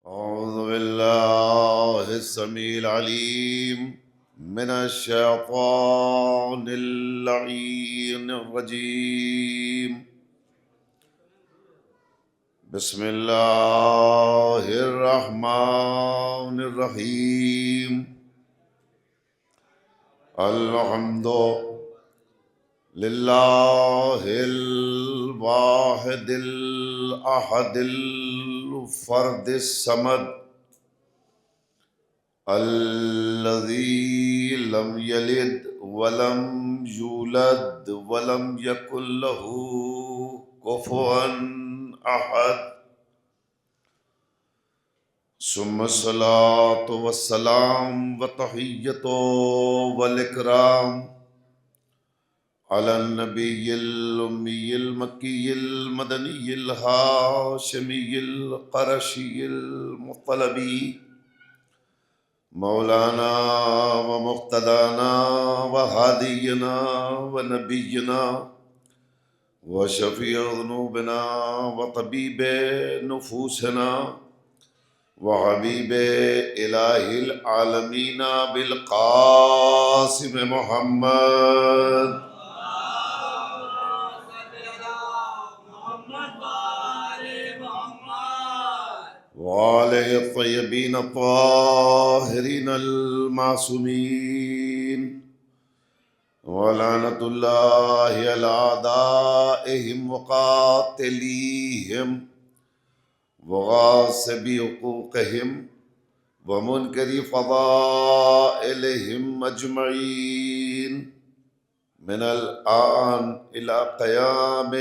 أعوذ بالله السميع العليم من الشيطان اللعين الرجيم. بسم الله الرحمن الرحيم. الحمد لله الواحد الأحد الفرد الصمد الذي لم يلد ولم يولد ولم يكن له كفوا أحد، ثم الصلاة والسلام والتحية والإكرام على النبي الأمي المكي المدني الهاشمي القرشي المطلبي مولانا ومقتدانا وهادينا ونبينا وشفيع ذنوبنا وطبيب نفوسنا وحبيب إله العالمين بالقاسم محمد وآله الطيبين الطاهرين المعصومين، ولعنة الله على أعدائهم وقاتليهم وغاصبي حقوقهم ومنكر فضائلهم أجمعين من الآن إلى قيام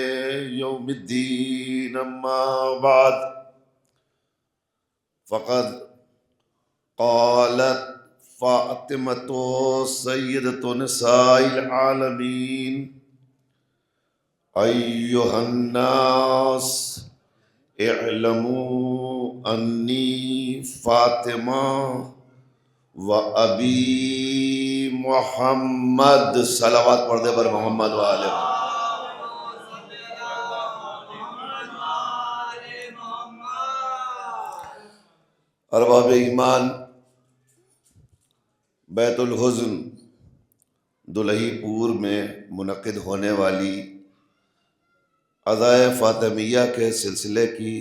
يوم الدين. أما بعد، فقد قالت فاطمة سيدة نساء العالمين: أيها الناس اعلموا أني فاطمة وأبي محمد. صلوات پڑھ دے پر محمد وآلہ محمد. ارباب ایمان، بیت الحزن دلہی پور میں منعقد ہونے والی عزائے فاطمیہ کے سلسلے کی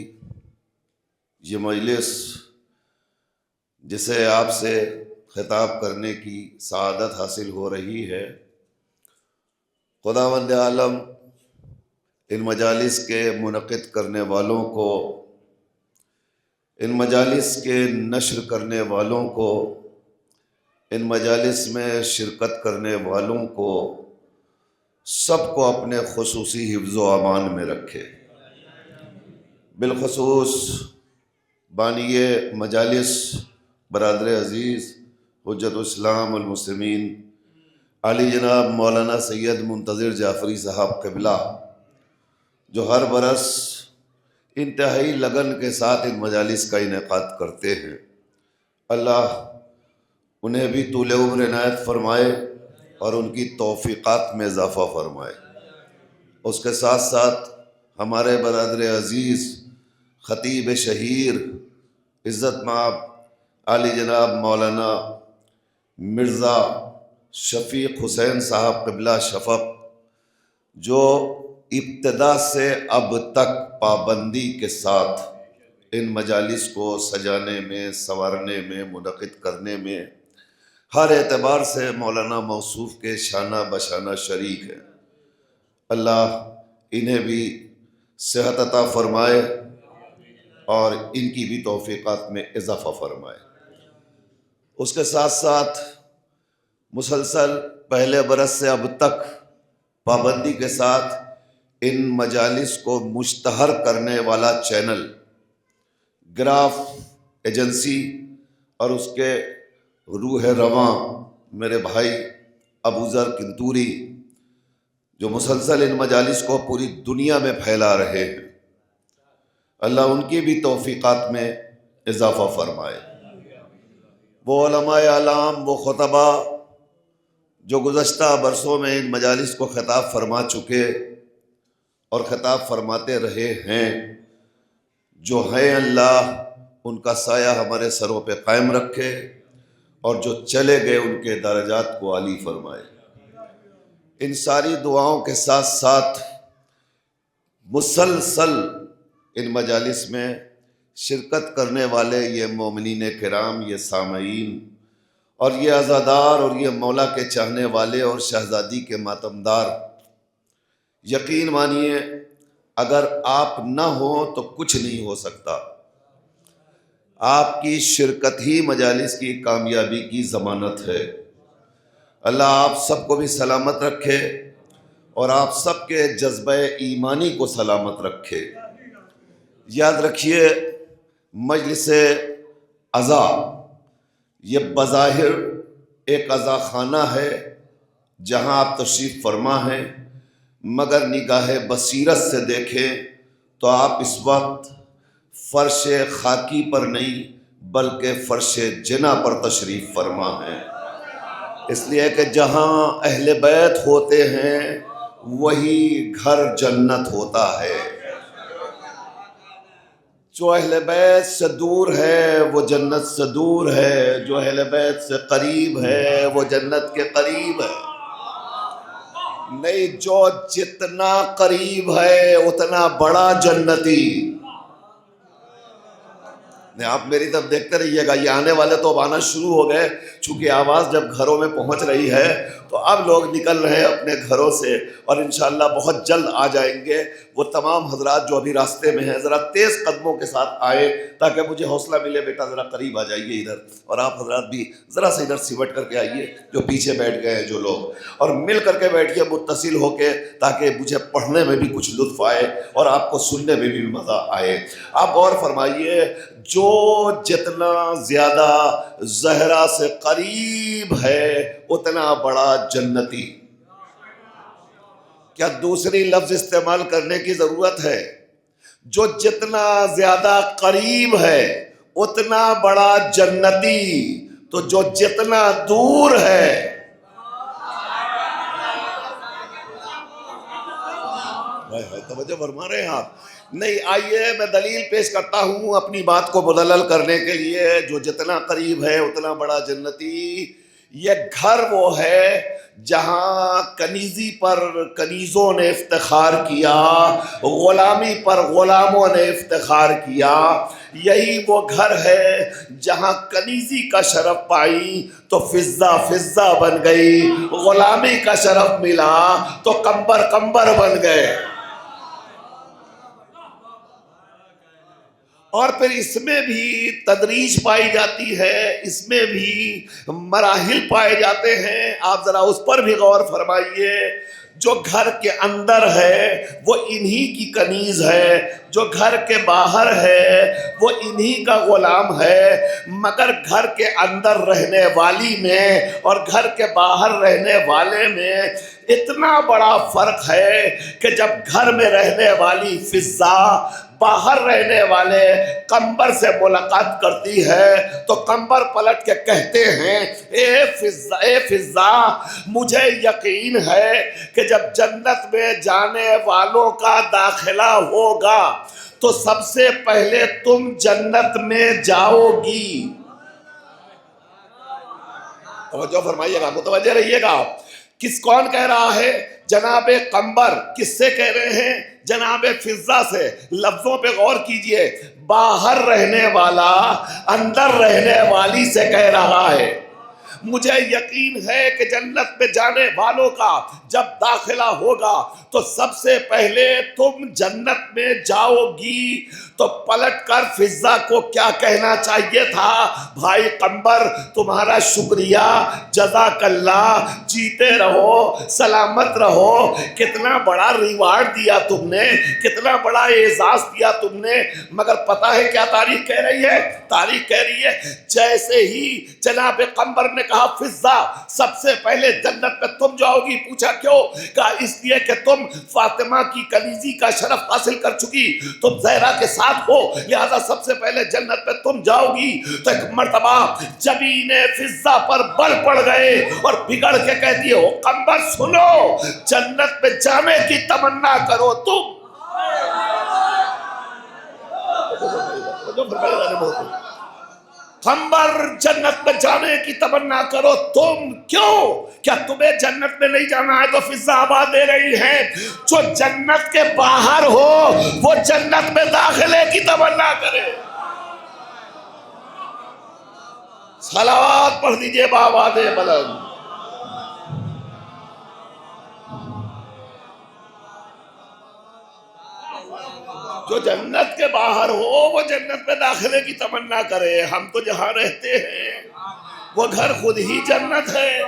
یہ مجلس، جسے آپ سے خطاب کرنے کی سعادت حاصل ہو رہی ہے، خداوند عالم ان مجالس کے منعقد کرنے والوں کو، ان مجالس کے نشر کرنے والوں کو، ان مجالس میں شرکت کرنے والوں کو، سب کو اپنے خصوصی حفظ و امان میں رکھے. بالخصوص بانی مجالس برادر عزیز حجت الاسلام والمسلمین علی جناب مولانا سید منتظر جعفری صاحب قبلہ، جو ہر برس انتہائی لگن کے ساتھ ان مجالس کا انعقاد کرتے ہیں. اللہ انہیں بھی طول عمر عنایت فرمائے اور ان کی توفیقات میں اضافہ فرمائے. اس کے ساتھ ساتھ ہمارے برادر عزیز خطیب شہیر عزت مآب علی جناب مولانا مرزا شفیق حسین صاحب قبلہ شفق، جو ابتدا سے اب تک پابندی کے ساتھ ان مجالس کو سجانے میں، سنوارنے میں، منعقد کرنے میں ہر اعتبار سے مولانا موصوف کے شانہ بشانہ شریک ہے. اللہ انہیں بھی صحت عطا فرمائے اور ان کی بھی توفیقات میں اضافہ فرمائے. اس کے ساتھ ساتھ مسلسل پہلے برس سے اب تک پابندی کے ساتھ ان مجالس کو مشتہر کرنے والا چینل گراف ایجنسی اور اس کے روح رواں میرے بھائی ابو ذر کنتوری، جو مسلسل ان مجالس کو پوری دنیا میں پھیلا رہے ہیں، اللہ ان کی بھی توفیقات میں اضافہ فرمائے. وہ علماء اعلام، وہ خطبہ جو گزشتہ برسوں میں ان مجالس کو خطاب فرما چکے اور خطاب فرماتے رہے ہیں، جو ہیں اللہ ان کا سایہ ہمارے سروں پہ قائم رکھے اور جو چلے گئے ان کے درجات کو عالی فرمائے۔ ان ساری دعاؤں کے ساتھ ساتھ مسلسل ان مجالس میں شرکت کرنے والے یہ مومنین کرام، یہ سامعین اور یہ عزادار اور یہ مولا کے چاہنے والے اور شہزادی کے ماتمدار، یقین مانیے اگر آپ نہ ہوں تو کچھ نہیں ہو سکتا۔ آپ کی شرکت ہی مجالس کی کامیابی کی ضمانت ہے۔ اللہ آپ سب کو بھی سلامت رکھے اور آپ سب کے جذبہ ایمانی کو سلامت رکھے۔ یاد رکھیے مجلس عزا یہ بظاہر ایک عزا خانہ ہے جہاں آپ تشریف فرما ہیں، مگر نگاہ بصیرت سے دیکھیں تو آپ اس وقت فرش خاکی پر نہیں بلکہ فرش جنا پر تشریف فرما ہیں، اس لیے کہ جہاں اہل بیت ہوتے ہیں وہی گھر جنت ہوتا ہے۔ جو اہل بیت سے دور ہے وہ جنت سے دور ہے، جو اہل بیت سے قریب ہے وہ جنت کے قریب ہے۔ نہیں، جو جتنا قریب ہے اتنا بڑا جنتی۔ نہیں، آپ میری طرف دیکھتے رہیے گا، یہ آنے والے تو اب آنا شروع ہو گئے، چونکہ آواز جب گھروں میں پہنچ رہی ہے تو اب لوگ نکل رہے ہیں اپنے گھروں سے اور انشاءاللہ بہت جلد آ جائیں گے۔ وہ تمام حضرات جو ابھی راستے میں ہیں ذرا تیز قدموں کے ساتھ آئے تاکہ مجھے حوصلہ ملے، بیٹا ذرا قریب آ جائیے ادھر، اور آپ حضرات بھی ذرا سے ادھر سمٹ کر کے آئیے جو پیچھے بیٹھ گئے ہیں جو لوگ، اور مل کر کے بیٹھیے متصل ہو کے تاکہ مجھے پڑھنے میں بھی کچھ لطف آئے اور آپ کو سننے میں بھی مزہ آئے۔ آپ غور فرمائیے، جو جتنا زیادہ زہرا سے قریب ہے اتنا بڑا جنتی۔ کیا دوسری لفظ استعمال کرنے کی ضرورت ہے؟ جو جتنا زیادہ قریب ہے اتنا بڑا جنتی، تو جو جتنا دور ہے توجہ فرما رہے ہیں آپ؟ نہیں، آئیے میں دلیل پیش کرتا ہوں اپنی بات کو مدلل کرنے کے لیے۔ جو جتنا قریب ہے اتنا بڑا جنتی، یہ گھر وہ ہے جہاں کنیزی پر کنیزوں نے افتخار کیا، غلامی پر غلاموں نے افتخار کیا۔ یہی وہ گھر ہے جہاں کنیزی کا شرف پائی تو فضہ فضہ بن گئی، غلامی کا شرف ملا تو قمبر قمبر بن گئے۔ اور پھر اس میں بھی تدریج پائی جاتی ہے، اس میں بھی مراحل پائے جاتے ہیں۔ آپ ذرا اس پر بھی غور فرمائیے۔ جو گھر کے اندر ہے وہ انہی کی کنیز ہے، جو گھر کے باہر ہے وہ انہی کا غلام ہے، مگر گھر کے اندر رہنے والی میں اور گھر کے باہر رہنے والے میں اتنا بڑا فرق ہے کہ جب گھر میں رہنے والی فضا باہر رہنے والے قمبر سے ملاقات کرتی ہے تو قمبر پلٹ کے کہتے ہیں، اے فضا مجھے یقین ہے کہ جب جنت میں جانے والوں کا داخلہ ہوگا تو سب سے پہلے تم جنت میں جاؤ گی۔ توجہ فرمائیے گا، متوجہ رہیے گا۔ کون کہہ رہا ہے؟ جناب قمبر۔ کس سے کہہ رہے ہیں؟ جناب فضا سے۔ لفظوں پہ غور کیجئے، باہر رہنے والا اندر رہنے والی سے کہہ رہا ہے مجھے یقین ہے کہ جنت میں جانے والوں کا جب داخلہ ہوگا تو سب سے پہلے تم جنت میں جاؤ گی۔ تو پلٹ کر فضا کو کیا کہنا چاہیے تھا؟ بھائی قمبر تمہارا شکریہ، جزاک اللہ، جیتے رہو، سلامت رہو۔ کتنا بڑا ریوارڈ دیا تم نے، کتنا بڑا اعزاز دیا تم نے، مگر پتہ ہے کیا تاریخ کہہ رہی ہے؟ تاریخ کہہ رہی ہے جیسے ہی جناب قمبر نے کہا فضا سب سے پہلے جنت میں تم جاؤ گی، پوچھا کیوں؟ کہا اس لیے کہ تم فاطمہ کی کنیزی کا شرف حاصل کر چکی، تم زہرا کے ساتھ ہو، لہذا سب سے پہلے جنت میں تم جاؤ گی۔ تو ایک مرتبہ جبین فضا پر بل پڑ گئے اور بگڑ کے کہتی ہے، قمبر سنو، جنت میں جانے کی تمنا کرو تم۔ توجہ فرمائے، ہمبر جنت میں جانے کی تمنا کرو تم، کیوں؟ کیا تمہیں جنت میں نہیں جانا ہے تو فضا آباد دے رہی ہے، جو جنت کے باہر ہو وہ جنت میں داخلے کی تمنا کرے۔ صلوات پڑھ دیجئے بآواز بلند۔ جو جنت کے باہر ہو وہ جنت میں داخلے کی تمنا کرے۔ ہم تو جہاں رہتے ہیں وہ گھر خود ہی جنت ہے،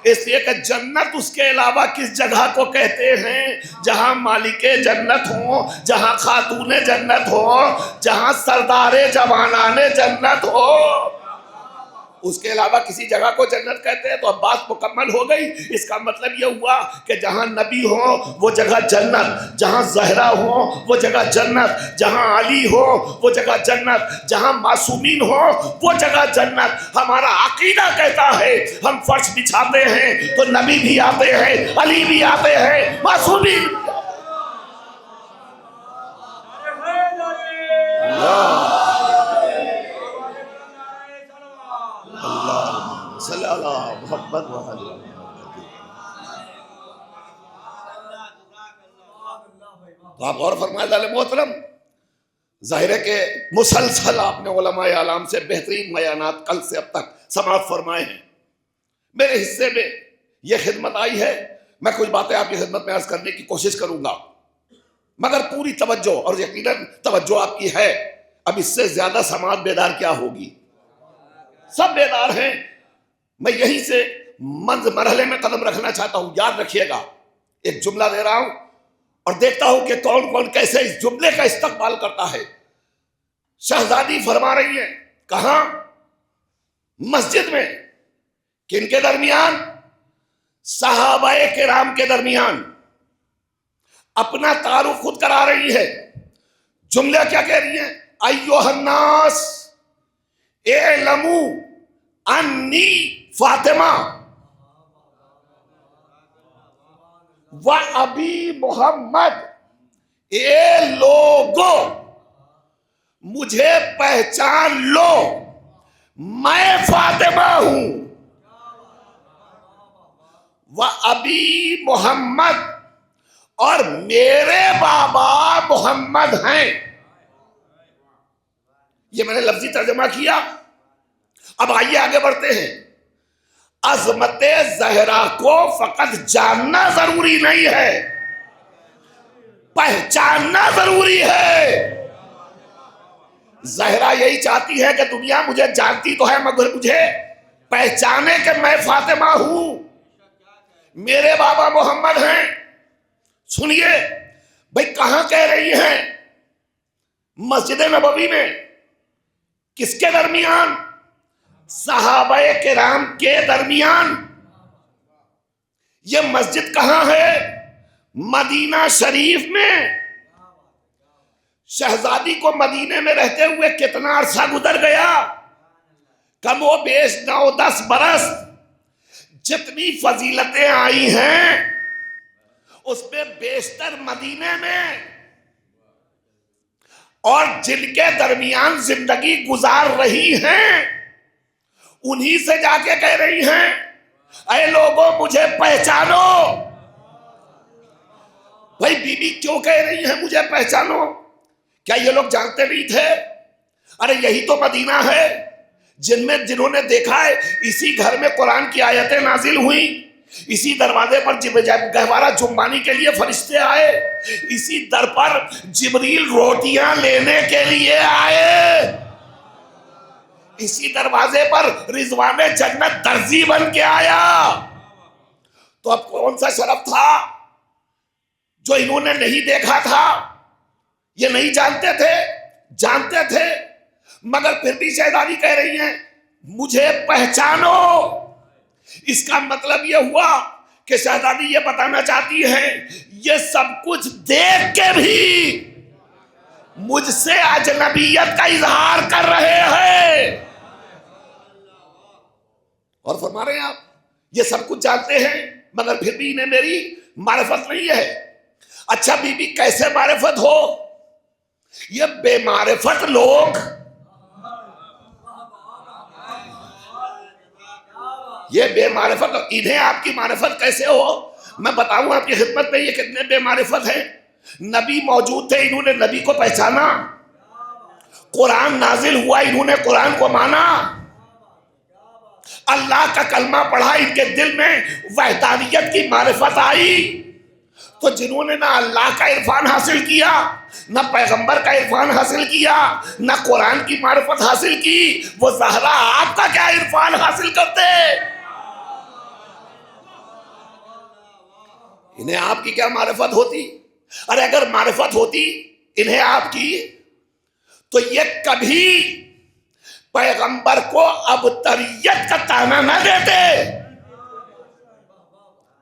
اس لیے کہ جنت اس کے علاوہ کس جگہ کو کہتے ہیں؟ جہاں مالک جنت ہوں، جہاں خاتون جنت ہوں، جہاں سردار جوانان جنت ہو، اس کے علاوہ کسی جگہ کو جنت کہتے ہیں۔ تو اب بات مکمل ہو گئی۔ اس کا مطلب یہ ہوا کہ جہاں نبی ہو وہ جگہ جنت، جہاں زہرا ہو وہ جگہ جنت، جہاں علی ہو وہ جگہ جنت، جہاں معصومین ہو وہ جگہ جنت۔ ہمارا عقیدہ کہتا ہے ہم فرش بچھاتے ہیں تو نبی بھی آتے ہیں، علی بھی آتے ہیں، معصومین بھی صلی اللہ محمد تو آپ غور فرمائے ذال محترم، ظاہر ہے کہ مسلسل آپ نے علماء اعلام سے بہترین بیانات کل سے اب تک سماعت فرمائے ہیں۔ میرے حصے میں یہ خدمت آئی ہے، میں کچھ باتیں آپ کی خدمت میں عرض کرنے کی کوشش کروں گا، مگر پوری توجہ، اور یقیناً توجہ آپ کی ہے۔ اب اس سے زیادہ سماعت بیدار کیا ہوگی؟ سب بیدار ہیں۔ میں یہیں سے مرحلے میں قدم رکھنا چاہتا ہوں۔ یاد رکھیے گا، ایک جملہ دے رہا ہوں اور دیکھتا ہوں کہ کون کون کیسے اس جملے کا استقبال کرتا ہے۔ شہزادی فرما رہی ہیں، کہاں؟ مسجد میں۔ کن کے درمیان؟ صحابہ کرام کے درمیان۔ اپنا تعارف خود کرا رہی ہے۔ جملہ کیا کہہ رہی ہیں؟ ایھا الناس اعلموا انی فاطمہ و ابی محمد، اے لوگو مجھے پہچان لو، میں فاطمہ ہوں، و ابی محمد، اور میرے بابا محمد ہیں۔ یہ میں نے لفظی ترجمہ کیا۔ اب آئیے آگے بڑھتے ہیں۔ عظمت زہرا کو فقط جاننا ضروری نہیں ہے، پہچاننا ضروری ہے۔ زہرا یہی چاہتی ہے کہ دنیا مجھے جانتی تو ہے مگر مجھے پہچانے کہ میں فاطمہ ہوں، میرے بابا محمد ہیں۔ سنیے بھئی، کہاں کہہ رہی ہیں؟ مسجد نبوی میں۔ کس کے درمیان؟ صحابہ کرام کے درمیان۔ یہ مسجد کہاں ہے؟ مدینہ شریف میں۔ شہزادی کو مدینے میں رہتے ہوئے کتنا عرصہ گزر گیا؟ کم و بیش 9-10 برس۔ جتنی فضیلتیں آئی ہیں اس میں بیشتر مدینے میں، اور جن کے درمیان زندگی گزار رہی ہیں انہی سے جا کے کہہ رہی ہیں، اے لوگوں مجھے پہچانو۔ بھائی بی بی کیوں کہہ رہی ہیں مجھے پہچانو؟ کیا یہ لوگ جانتے نہیں تھے؟ ارے یہی تو مدینہ ہے جنہوں نے دیکھا ہے اسی گھر میں قرآن کی آیتیں نازل ہوئیں، اسی دروازے پر گہوارہ جنبانی کے لیے فرشتے آئے، اسی در پر جبریل روٹیاں لینے کے لیے آئے، اسی دروازے پر رضوان جنت درزی بن کے آیا۔ تو اب کون سا شرف تھا جو انہوں نے نہیں دیکھا تھا؟ یہ نہیں جانتے تھے؟ جانتے تھے، مگر پھر بھی شہزادی کہہ رہی ہیں مجھے پہچانو۔ اس کا مطلب یہ ہوا کہ شہزادی یہ بتانا چاہتی ہے یہ سب کچھ دیکھ کے بھی مجھ سے اجنبیت کا اظہار کر رہے ہیں۔ اور فرما رہے ہیں آپ یہ سب کچھ جانتے ہیں مگر پھر بھی انہیں میری معرفت نہیں ہے۔ اچھا بی بی کیسے معرفت ہو؟ یہ بے معرفت لوگ یہ بے معرفت، انہیں آپ کی معرفت کیسے ہو؟ میں بتاؤں آپ کی خدمت میں یہ کتنے بے معرفت ہیں۔ نبی موجود تھے، انہوں نے نبی کو پہچانا، قرآن نازل ہوا، انہوں نے قرآن کو مانا، اللہ کا کلمہ پڑھا، ان کے دل میں وحدانیت کی معرفت آئی۔ تو جنہوں نے نہ اللہ کا عرفان حاصل کیا، نہ پیغمبر کا عرفان حاصل کیا، نہ قرآن کی معرفت حاصل کی، وہ زہرا آپ کا کیا عرفان حاصل کرتے؟ انہیں آپ کی کیا معرفت ہوتی؟ ارے اگر معرفت ہوتی انہیں آپ کی تو یہ کبھی پیغمبر کو ابتریت کا طعنہ نہ دیتے۔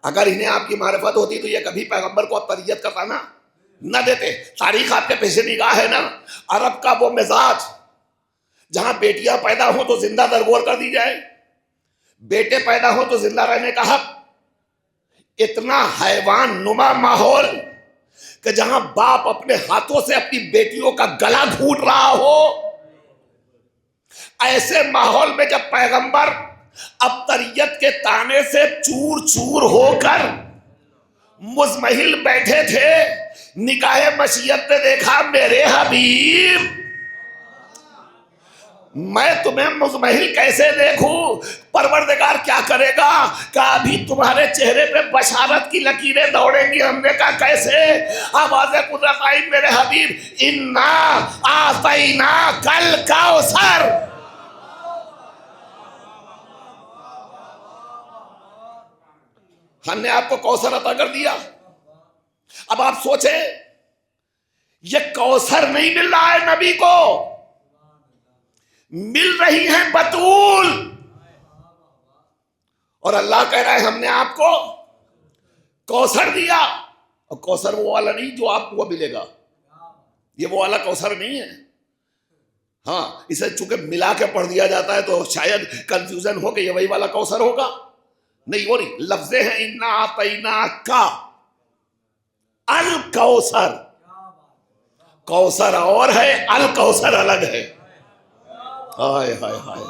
اگر انہیں آپ کی معرفت ہوتی تو یہ کبھی پیغمبر کو ابتریت کا طعنہ نہ دیتے۔ تاریخ آپ کے پیش نگاہ ہے نا، عرب کا وہ مزاج، جہاں بیٹیاں پیدا ہوں تو زندہ درگور کر دی جائے، بیٹے پیدا ہوں تو زندہ رہنے کا حق۔ اتنا حیوان نما ماحول کہ جہاں باپ اپنے ہاتھوں سے اپنی بیٹیوں کا گلا گھونٹ رہا ہو، ایسے ماحول میں جب پیغمبر ابتریت کے طعنے سے چور چور ہو کر مزمحل بیٹھے تھے، نگاہ مشیت نے دیکھا میرے حبیب میں تمہیں مزمحل کیسے دیکھوں؟ پروردگار کیا کرے گا کہ ابھی تمہارے چہرے پہ بشارت کی لکیریں دوڑیں گی۔ ہم نے کہا کیسے؟ آواز قدرت آئی میرے حبیب انا اعطیناک الکوثر، ہم نے آپ کو کوثر عطا کر دیا۔ اب آپ سوچیں یہ کوثر نہیں مل رہا ہے نبی کو، مل رہی ہیں بطول، اور اللہ کہہ رہا ہے ہم نے آپ کو کوثر دیا۔ اور کوثر وہ والا نہیں جو آپ کو ملے گا، یہ وہ والا کوثر نہیں ہے۔ ہاں اسے چونکہ ملا کے پڑھ دیا جاتا ہے تو شاید کنفیوژن ہو کہ یہ وہی والا کوثر ہوگا، نہیں وہ نہیں، لفظیں ہیں انا اعطیناک الکوثر، کوثر اور ہے، الکوثر الگ ہے۔ ہائے ہائے ہائے،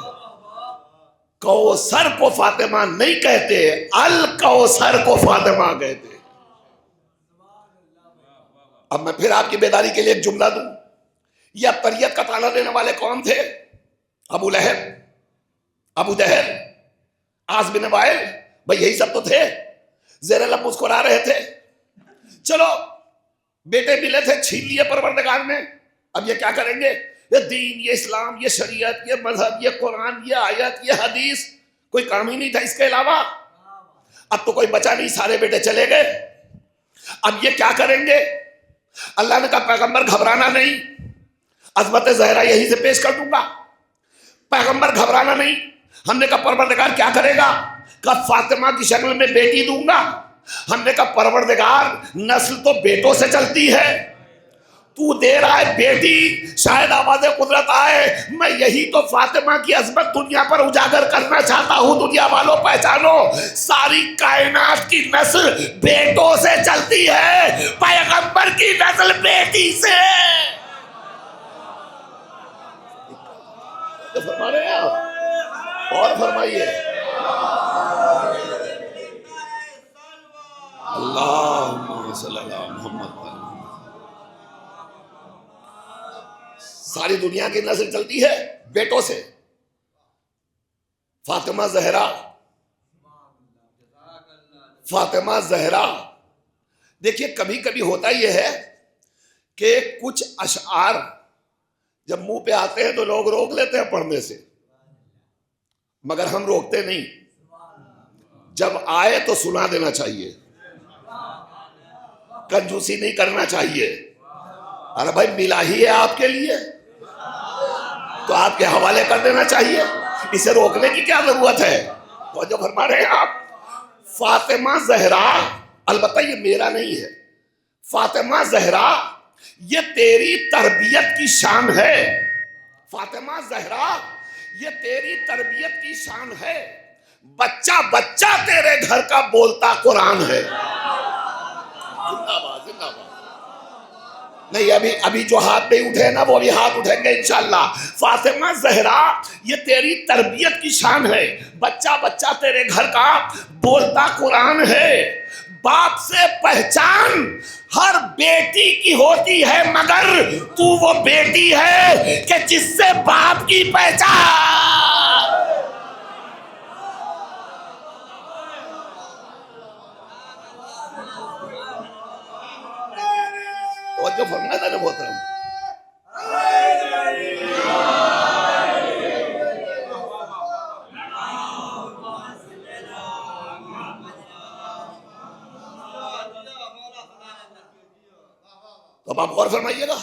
کوثر کو فاطمہ نہیں کہتے، الکوثر کو فاطمہ کہتے۔ اب میں پھر آپ کی بیداری کے لیے ایک جملہ دوں، یہ ابتریت کا طعنہ دینے والے کون تھے؟ ابو لہب، ابو جہل، عاص بن وائل، بھئی یہی سب تو تھے، زیر لب مسکرا رہے تھے۔ چلو بیٹے ملے تھے، چھین لیے پروردگار نے، اب یہ کیا کریں گے؟ یہ دین، یہ اسلام، یہ شریعت، یہ مذہب، یہ قرآن، یہ آیت، یہ حدیث، کوئی کام ہی نہیں تھا اس کے علاوہ۔ اب تو کوئی بچا نہیں، سارے بیٹے چلے گئے، اب یہ کیا کریں گے؟ اللہ نے کہا پیغمبر گھبرانا نہیں، عظمت زہرا یہیں سے پیش کر دوں گا، پیغمبر گھبرانا نہیں۔ ہم نے کہا پروردگار کیا کرے گا؟ کہ فاطمہ کی شکل میں بیٹی دوں گا۔ ہم نے کہا پروردگار نسل تو بیٹوں سے چلتی ہے، تو دے رہا ہے بیٹی، شاید آواز قدرت آئے۔ میں یہی تو فاطمہ کی عظمت دنیا پر اجاگر کرنا چاہتا ہوں۔ دنیا والوں پہچانو، ساری کائنات کی نسل بیٹوں سے چلتی ہے، پیغمبر کی نسل بیٹی سے۔ فرما رہے ہیں آپ؟ اور فرمائیے اللہم صلی اللہ علیہ محمد۔ ساری دنیا کی نسل چلتی ہے بیٹوں سے۔ فاطمہ زہرا، فاطمہ زہرا، دیکھیے کبھی کبھی ہوتا یہ ہے کہ کچھ اشعار جب منہ پہ آتے ہیں تو لوگ روک لیتے ہیں پڑھنے سے، مگر ہم روکتے نہیں، جب آئے تو سنا دینا چاہیے، کنجوسی نہیں کرنا چاہیے۔ ارے بھائی ملا ہی ہے آپ کے لیے تو آپ کے حوالے کر دینا چاہیے، اسے روکنے کی کیا ضرورت ہے؟ تو جو فرما رہے ہیں آپ، فاطمہ زہرا، البتہ یہ میرا نہیں ہے، فاطمہ زہرا یہ تیری تربیت کی شان ہے، فاطمہ زہرا یہ تیری تربیت کی شان ہے، بچہ بچہ تیرے گھر کا بولتا قرآن ہے۔ زندہ باد، زندہ باد، نہیں، ابھی جو ہاتھ نہیں اٹھے نا وہ بھی ہاتھ اٹھیں گے انشاءاللہ. فاطمہ زہرا، یہ تیری تربیت کی شان ہے. بچہ بچہ تیرے گھر کا بولتا قرآن ہے. باپ سے پہچان ہر بیٹی کی ہوتی ہے، مگر تو وہ بیٹی ہے کہ جس سے باپ کی پہچان. توجہ فرمائے تھا نا محترم. تو اب آپ غور فرمائیے گا،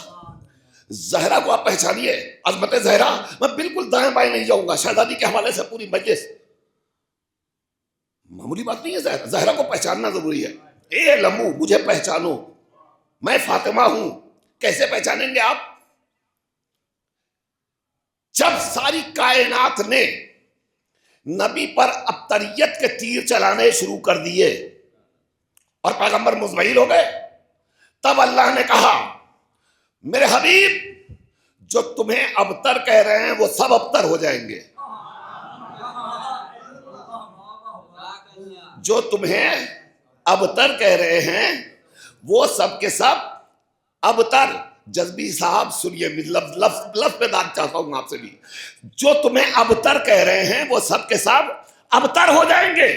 زہرا کو آپ پہچانیے. عظمت زہرا، میں بالکل دائیں بائیں نہیں جاؤں گا. شہزادی کے حوالے سے پوری مجلس، معمولی بات نہیں ہے. زہرا کو پہچاننا ضروری ہے. اے لمو، مجھے پہچانو، میں فاطمہ ہوں. کیسے پہچانیں گے آپ؟ جب ساری کائنات نے نبی پر ابتریت کے تیر چلانے شروع کر دیے اور پیغمبر مزمحل ہو گئے، تب اللہ نے کہا میرے حبیب جو تمہیں ابتر کہہ رہے ہیں وہ سب ابتر ہو جائیں گے. جو تمہیں ابتر کہہ رہے ہیں وہ سب کے سب ابتر. جذبی صاحب سنیے، لفظ پہ داد چاہتا ہوں آپ سے بھی. جو تمہیں ابتر کہہ رہے ہیں وہ سب کے سب ابتر ہو جائیں گے.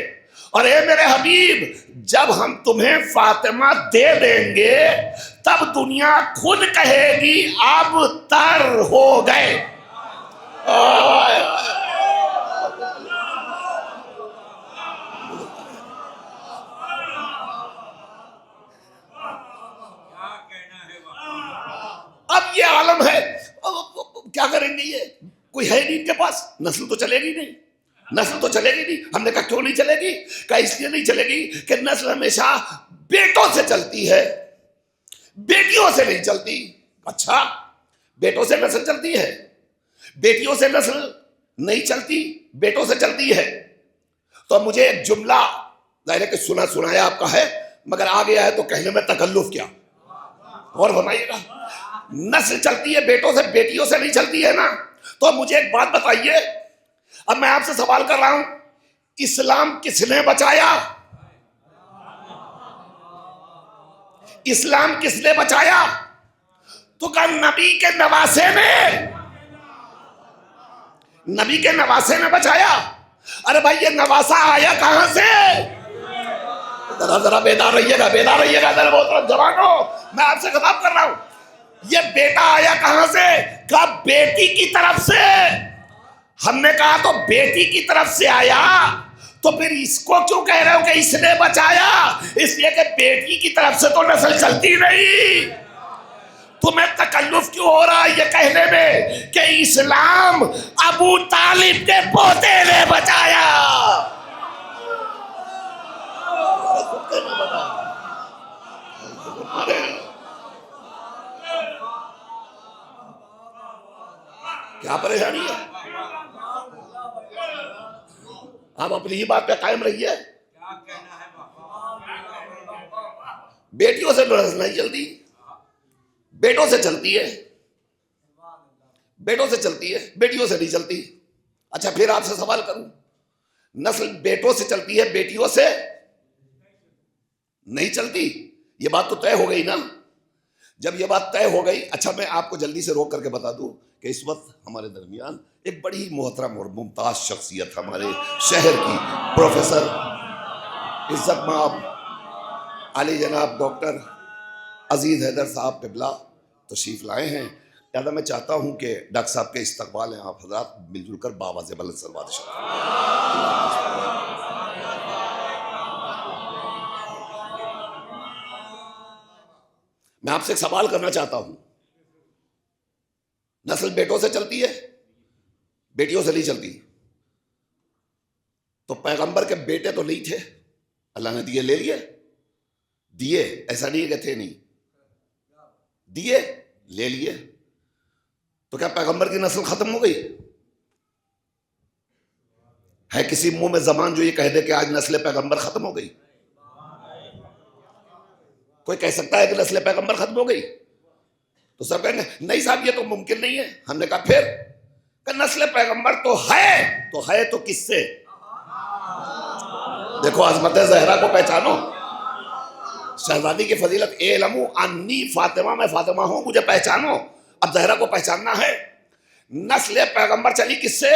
اور اے میرے حبیب، جب ہم تمہیں فاطمہ دے دیں گے تب دنیا خود کہے گی ابتر ہو گئے. اب یہ عالم ہے، کیا کریں گے؟ یہ کوئی ہے نہیں ان کے پاس، نسل تو چلے گی نہیں. نسل تو چلے گی نہیں. ہم نے کہا کیوں نہیں چلے گی؟ کہا اس لیے نہیں چلے گی کہ نسل ہمیشہ بیٹوں سے چلتی ہے، بیٹیوں سے نہیں چلتی. اچھا، بیٹوں سے نسل چلتی ہے، بیٹیوں سے نسل نہیں چلتی، بیٹوں سے چلتی ہے. تو مجھے ایک جملہ ظاہر ہے کہ سنایا آپ کا ہے، مگر آ گیا ہے تو کہنے میں تکلف کیا. اور فرمائیے گا، نسل چلتی ہے بیٹوں سے، بیٹیوں سے نہیں چلتی ہے نا. تو مجھے ایک بات بتائیے، اب میں آپ سے سوال کر رہا ہوں، اسلام کس نے بچایا؟ اسلام کس نے بچایا؟ تو کہا نبی کے نواسے نے، نبی کے نواسے نے بچایا. ارے بھائی یہ نواسا آیا کہاں سے؟ ذرا بیدار رہیے گا، بیدار رہیے گا. ذرا بہت جوانوں، میں آپ سے خطاب کر رہا ہوں. یہ بیٹا آیا کہاں سے؟ کہا بیٹی کی طرف سے. ہم نے کہا تو بیٹی کی طرف سے آیا، تو پھر اس کو کیوں کہہ رہے ہو کہ اس نے بچایا؟ اس لیے کہ بیٹی کی طرف سے تو نسل چلتی نہیں. تمہیں تکلف کیوں ہو رہا ہے یہ کہنے میں کہ اسلام ابو طالب کے پوتے نے بچایا؟ کیا پریشانی ہے؟ آپ اپنی ہی بات پہ قائم رہیے. بیٹیوں سے نسل نہیں چلتی، بیٹوں سے چلتی ہے، بیٹوں سے چلتی ہے، بیٹیوں سے نہیں چلتی. اچھا پھر آپ سے سوال کروں، نسل بیٹوں سے چلتی ہے، بیٹیوں سے نہیں چلتی، یہ بات تو طے ہو گئی نا. جب یہ بات طے ہو گئی، اچھا میں آپ کو جلدی سے روک کر کے بتا دوں کہ اس وقت ہمارے درمیان ایک بڑی محترم اور ممتاز شخصیت ہمارے شہر کی، پروفیسر عزت مآب علی جناب ڈاکٹر عزیز حیدر صاحب قبلہ تشریف لائے ہیں. لہٰذا میں چاہتا ہوں کہ ڈاکٹر صاحب کے استقبال ہیں آپ حضرات مل جل کر بآواز بلند صلوات شریف. میں آپ سے ایک سوال کرنا چاہتا ہوں، نسل بیٹوں سے چلتی ہے، بیٹیوں سے نہیں چلتی. تو پیغمبر کے بیٹے تو نہیں تھے، اللہ نے دیے لے لیے، دیے ایسا نہیں کہ تھے نہیں، دیے لے لیے. تو کیا پیغمبر کی نسل ختم ہو گئی؟ ہے کسی منہ میں زبان جو یہ کہہ دے کہ آج نسل پیغمبر ختم ہو گئی؟ کوئی کہہ سکتا ہے کہ نسل پیغمبر ختم ہو گئی؟ تو سب کہیں گے نہیں صاحب یہ تو ممکن نہیں ہے. ہم نے کہا پھر؟ کہ نسل پیغمبر تو ہے تو کس سے؟ دیکھو عظمت زہرا کو پہچانو، شہزادی کی فضیلت. اعلموا انی فاطمہ، میں فاطمہ ہوں، مجھے پہچانو. اب زہرا کو پہچاننا ہے. نسل پیغمبر چلی کس سے؟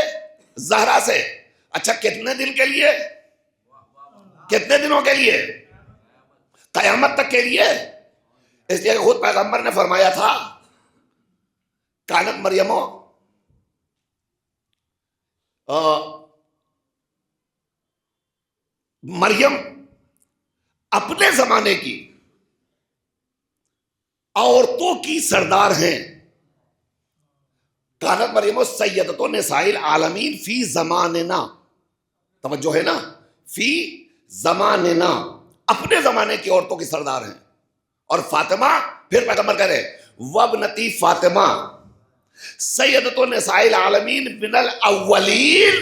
زہرا سے. اچھا کتنے دن کے لیے؟ کتنے دنوں کے لیے؟ قیامت تک کے لیے. اس لیے خود پیغمبر نے فرمایا تھا کانت مریم اپنے زمانے کی عورتوں کی سردار ہیں. کانت مریم سیدۃ نساء العالمین فی زماننا. توجہ ہے نا، فی زماننا، اپنے زمانے کی عورتوں کی سردار ہیں. اور فاطمہ، پھر پیغمبر کہہ رہے وابنتی فاطمہ سیدۃ نساء العالمین من الاولین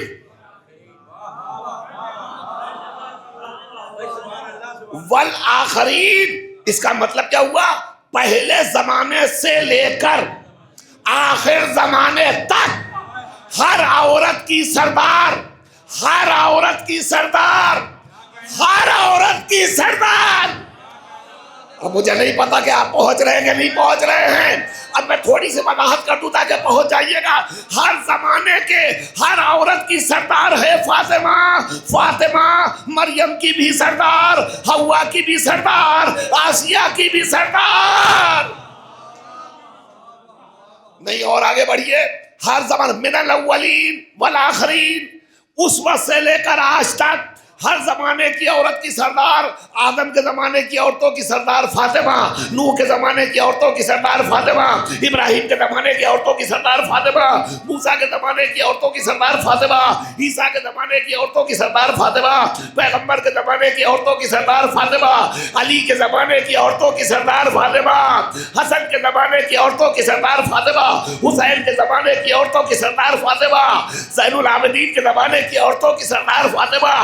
والآخرین. اس کا مطلب کیا ہوا؟ پہلے زمانے سے لے کر آخر زمانے تک ہر عورت کی سردار، ہر عورت کی سردار، ہر عورت کی سردار. اب مجھے نہیں پتا کہ آپ پہنچ رہے ہیں کہ نہیں پہنچ رہے ہیں. اب میں تھوڑی سی وضاحت کر دوں تاکہ پہنچ جائیے گا. ہر زمانے کے ہر عورت کی سردار ہے فاطمہ. فاطمہ مریم کی بھی سردار، حوا کی بھی سردار، آسیہ کی بھی سردار. نہیں اور آگے بڑھیے. ہر زمان من الاولین والآخرین، اس وقت سے لے کر آج تک ہر زمانے کی عورت کی سردار. آدم کے زمانے کی عورتوں کی سردار فاطمہ، نوح کے زمانے کی عورتوں کی سردار فاطمہ، ابراہیم کے زمانے کی عورتوں کی سردار فاطمہ، موسیٰ کے زمانے کی عورتوں کی سردار فاطمہ، عیسیٰ کے زمانے کی عورتوں کی سردار فاطمہ، پیغمبر کے زمانے کی عورتوں کی سردار فاطمہ، علی کے زمانے کی عورتوں کی سردار فاطمہ، حسن کے زمانے کی عورتوں کی سردار فاطمہ، حسین کے زمانے کی عورتوں کی سردار فاطمہ، زین العابدین کے زمانے کی عورتوں کی سردار فاطمہ،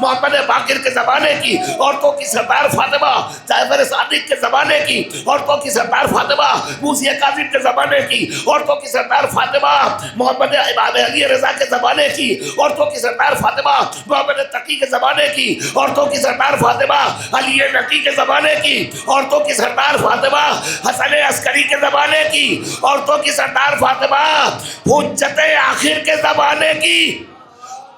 محمد باقر کے زمانے کی عورتوں کی سردار فاطمہ، جعفر صادق کے زمانے کی عورتوں کی سردار فاطمہ، موسی کاظم کے زمانے کی عورتوں کی سردار فاطمہ، محمد امام علی رضا کے زمانے کی عورتوں کی سردار فاطمہ، محمد تقی کے زمانے کی عورتوں کی سردار فاطمہ، علی نقی کے زمانے کی عورتوں کی سردار فاطمہ، حسن عسکری کے زمانے کی عورتوں کی سردار فاطمہ، حجت آخر کے زمانے کی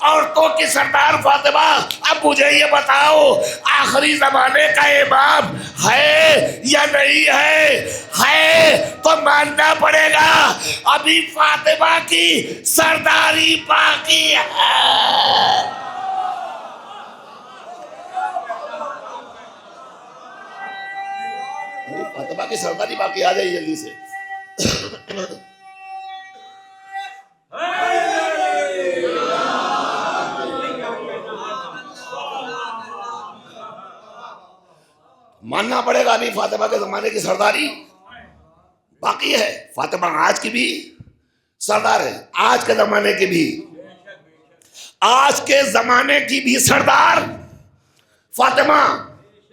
عورتوں کی سردار فاطمہ. اب مجھے یہ بتاؤ آخری زمانے کا امام ہے یا نہیں ہے؟ ہے تو ماننا پڑے گا ابھی فاطمہ کی سرداری باقی ہے. فاطمہ کی سرداری باقی. آ جائیے جلدی سے. ماننا پڑے گا ابھی فاطمہ کے زمانے کی سرداری باقی ہے. فاطمہ آج کی بھی سردار ہے، آج کے زمانے کی بھی، آج کے زمانے کی بھی سردار فاطمہ.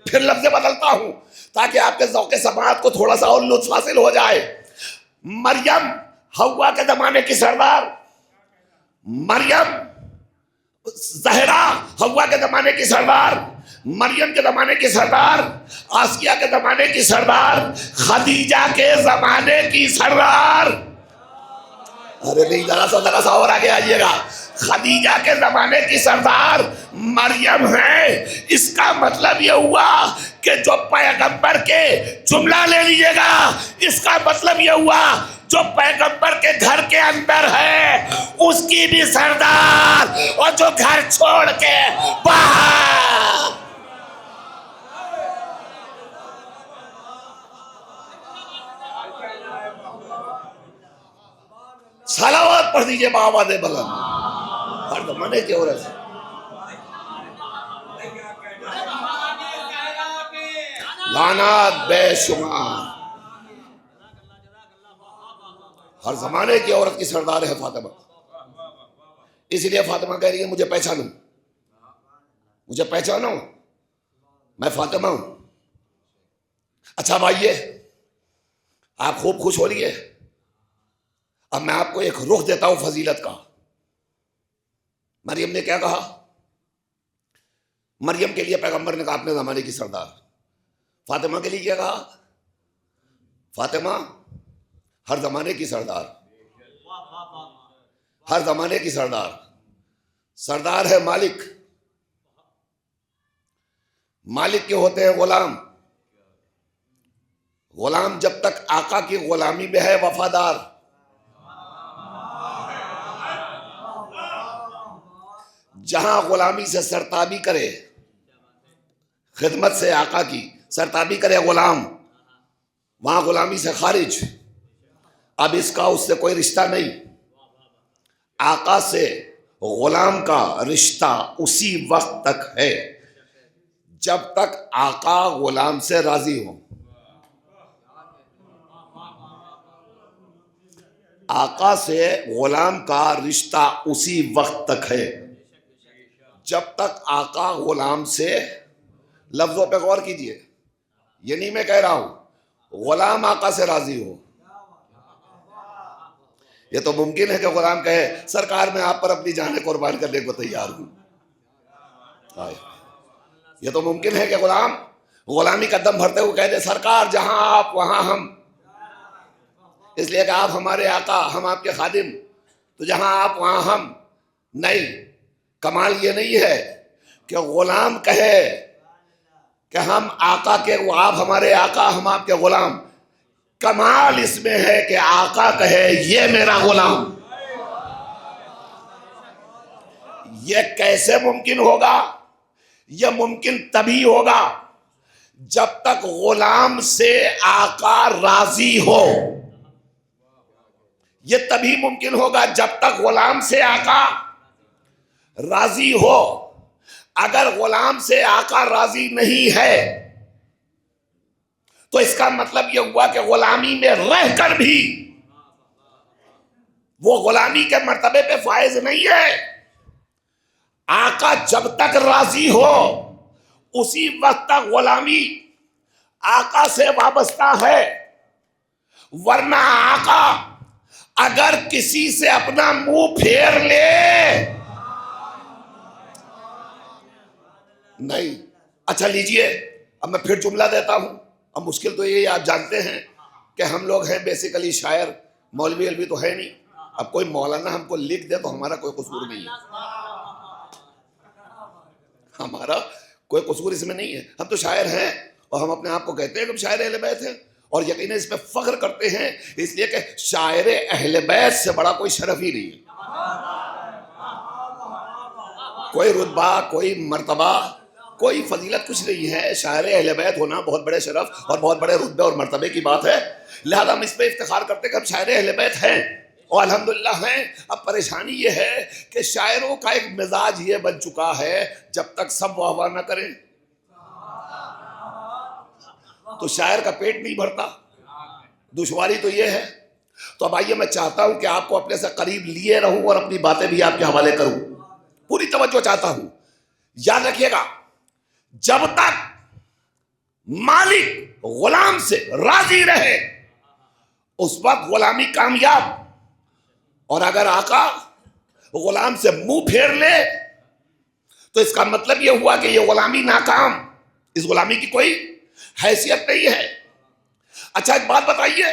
پھر لفظ بدلتا ہوں تاکہ آپ کے ذوق سماعت کو تھوڑا سا اور لطف حاصل ہو جائے. مریم حوا کے زمانے کی سردار، مریم زہرا حوا کے زمانے کی سردار، مریم کے زمانے کی سردار، آسیہ کے زمانے کی سردار، خدیجہ کے زمانے کی سردار. ارے نہیں، ذرا سا اور آگے آئیے گا. خدیجہ کے زمانے کی سردار مریم ہے. اس کا مطلب یہ ہوا کہ جو پیغمبر کے جملہ لے لیجئے گا، اس کا مطلب یہ ہوا جو پیغمبر کے گھر کے اندر ہے اس کی بھی سردار، اور جو گھر چھوڑ کے باہر. صلوات پڑھ دیجئے بآواز بلند. ہر زمانے کی عورت ہے. لعنات بے شمار. ہر زمانے کی عورت کی سردار ہے فاطمہ. اس لیے فاطمہ کہہ رہی ہے مجھے پہچانو، مجھے پہچانو، میں فاطمہ ہوں. اچھا بھائیے، آپ خوب خوش ہو لیے. اب میں آپ کو ایک رخ دیتا ہوں فضیلت کا. مریم نے کیا کہا؟ مریم کے لیے پیغمبر نے کہا اپنے زمانے کی سردار. فاطمہ کے لیے کیا کہا؟ فاطمہ ہر زمانے کی سردار، ہر زمانے کی سردار. سردار ہے مالک، مالک کے ہوتے ہیں غلام. غلام جب تک آقا کی غلامی میں ہے وفادار. جہاں غلامی سے سرتابی کرے، خدمت سے آقا کی سرتابی کرے غلام، وہاں غلامی سے خارج. اب اس کا اس سے کوئی رشتہ نہیں. آقا سے غلام کا رشتہ اسی وقت تک ہے جب تک آقا غلام سے راضی ہو. آقا سے غلام کا رشتہ اسی وقت تک ہے جب تک آقا غلام سے، لفظوں پہ غور کیجئے، یہ نہیں میں کہہ رہا ہوں، غلام آقا سے راضی ہو. یہ تو ممکن ہے کہ غلام کہے سرکار میں آپ پر اپنی جانیں قربان کرنے کو تیار ہوں. یہ تو ممکن ہے کہ غلام غلامی کا دم بھرتے ہوئے کہہ دے سرکار جہاں آپ وہاں ہم، اس لیے کہ آپ ہمارے آقا، ہم آپ کے خادم، تو جہاں آپ وہاں ہم. نہیں، کمال یہ نہیں ہے کہ غلام کہے کہ ہم آقا کے، آپ ہمارے آقا ہم آپ کے غلام. کمال اس میں ہے کہ آقا کہے یہ میرا غلام. یہ کیسے ممکن ہوگا؟ یہ ممکن تبھی ہوگا جب تک غلام سے آقا راضی ہو. یہ تبھی ممکن ہوگا جب تک غلام سے آقا راضی ہو. اگر غلام سے آقا راضی نہیں ہے تو اس کا مطلب یہ ہوا کہ غلامی میں رہ کر بھی وہ غلامی کے مرتبے پہ فائز نہیں ہے. آقا جب تک راضی ہو اسی وقت تک غلامی آقا سے وابستہ ہے. ورنہ آقا اگر کسی سے اپنا منہ پھیر لے، نہیں. اچھا لیجئے، اب میں پھر جملہ دیتا ہوں. اب مشکل تو یہ آپ جانتے ہیں کہ ہم لوگ ہیں بیسیکلی شاعر، مولوی علوی تو ہے نہیں. اب کوئی مولانا ہم کو لکھ دے تو ہمارا کوئی قصور نہیں ہے، ہمارا کوئی قصور اس میں نہیں ہے. ہم تو شاعر ہیں اور ہم اپنے آپ کو کہتے ہیں کہ ہم شاعر اہل بیت ہیں، اور یقیناً اس پہ فخر کرتے ہیں، اس لیے کہ شاعر اہل بیت سے بڑا کوئی شرف ہی نہیں ہے. کوئی رتبہ، کوئی مرتبہ، کوئی فضیلت کچھ نہیں ہے. شاعر اہل بیت ہونا بہت بڑے شرف اور بہت بڑے رتبے اور مرتبے کی بات ہے. لہذا ہم اس پہ افتخار کرتے ہیں کہ ہم شاعر اہل بیت ہیں اور الحمدللہ ہیں. اب پریشانی یہ ہے کہ شاعروں کا ایک مزاج یہ بن چکا ہے جب تک سب واہ واہ نہ کریں تو شاعر کا پیٹ نہیں بھرتا. دشواری تو یہ ہے. تو اب آئیے، میں چاہتا ہوں کہ آپ کو اپنے سے قریب لیے رہوں اور اپنی باتیں بھی آپ کے حوالے کروں. پوری توجہ چاہتا ہوں. یاد رکھیے گا، جب تک مالک غلام سے راضی رہے اس وقت غلامی کامیاب، اور اگر آقا غلام سے منہ پھیر لے تو اس کا مطلب یہ ہوا کہ یہ غلامی ناکام، اس غلامی کی کوئی حیثیت نہیں ہے. اچھا ایک بات بتائیے،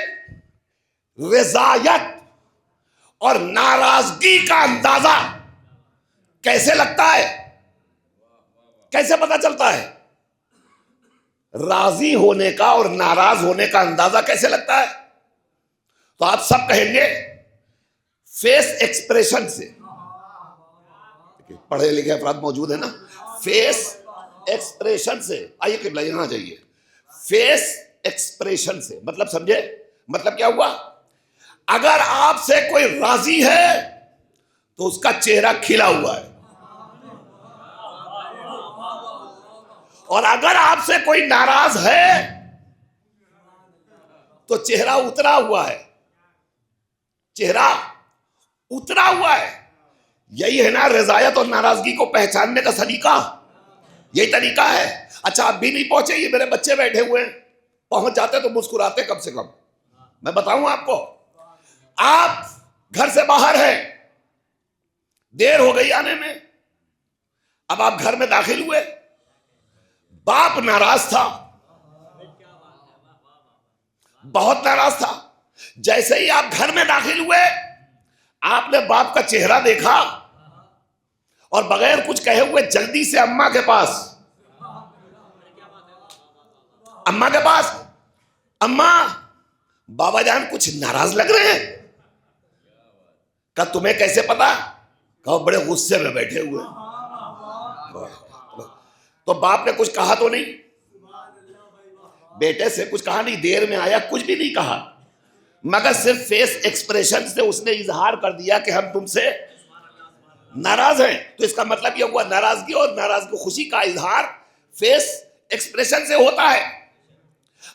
رضایت اور ناراضگی کا اندازہ کیسے لگتا ہے؟ کیسے پتا چلتا ہے؟ راضی ہونے کا اور ناراض ہونے کا اندازہ کیسے لگتا ہے؟ تو آپ سب کہیں گے فیس ایکسپریشن سے. پڑھے لکھے افراد موجود ہیں نا. فیس ایکسپریشن سے. آئیے قبلہ یہاں جائیے. فیس ایکسپریشن سے مطلب سمجھے؟ مطلب کیا ہوا؟ اگر آپ سے کوئی راضی ہے تو اس کا چہرہ کھلا ہوا ہے، اور اگر آپ سے کوئی ناراض ہے تو چہرہ اترا ہوا ہے. چہرہ اترا ہوا ہے. یہی ہے نا رضایت اور ناراضگی کو پہچاننے کا طریقہ. یہی طریقہ ہے. اچھا آپ بھی نہیں پہنچے، یہ میرے بچے بیٹھے ہوئے ہیں، پہنچ جاتے تو مسکراتے کم سے کم. میں بتاؤں آپ کو, آپ گھر سے باہر ہیں, دیر ہو گئی آنے میں, اب آپ گھر میں داخل ہوئے, باپ ناراض تھا, بہت ناراض تھا. جیسے ہی آپ گھر میں داخل ہوئے, آپ نے باپ کا چہرہ دیکھا اور بغیر کچھ کہے ہوئے جلدی سے اماں کے پاس, اماں کے پاس, اماں بابا جان کچھ ناراض لگ رہے ہیں. کہا تمہیں کیسے پتا؟ کہا بڑے غصے میں بیٹھے ہوئے. تو باپ نے کچھ کہا تو نہیں, بیٹے سے کچھ کہا نہیں, دیر میں آیا کچھ بھی نہیں کہا, مگر صرف فیس ایکسپریشن سے اس نے اظہار کر دیا کہ ہم تم سے ناراض ہیں. تو اس کا مطلب یہ ہوا ناراضگی اور ناراضگی خوشی کا اظہار فیس ایکسپریشن سے ہوتا ہے.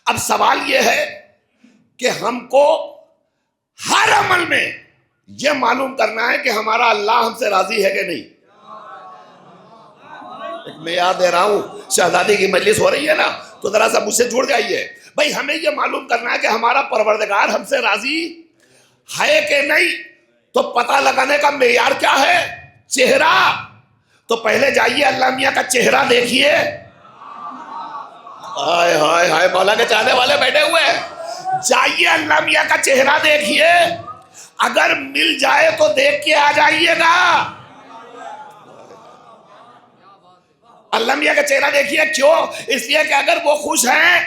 اب سوال یہ ہے کہ ہم کو ہر عمل میں یہ معلوم کرنا ہے کہ ہمارا اللہ ہم سے راضی ہے کہ نہیں. میں یاد دے رہا ہوں, شہزادی کی مجلس ہو رہی ہے نا, تو ذرا سا مجھ سے جڑ جائیے بھائی. ہمیں یہ معلوم کرنا ہے کہ ہمارا پروردگار ہم سے راضی ہے کہ نہیں. تو پتہ لگانے کا معیار کیا ہے؟ چہرہ. تو پہلے جائیے اللہ میاں کا چہرہ دیکھیے. ہائے ہائے ہائے, مولا کے چاہنے والے بیٹھے ہوئے ہیں. جائیے اللہ میاں کا چہرہ دیکھیے, اگر مل جائے تو دیکھ کے آ جائیے گا. اللہ میاں کا چہرہ دیکھیے. کیوں؟ اس لیے کہ اگر وہ خوش ہیں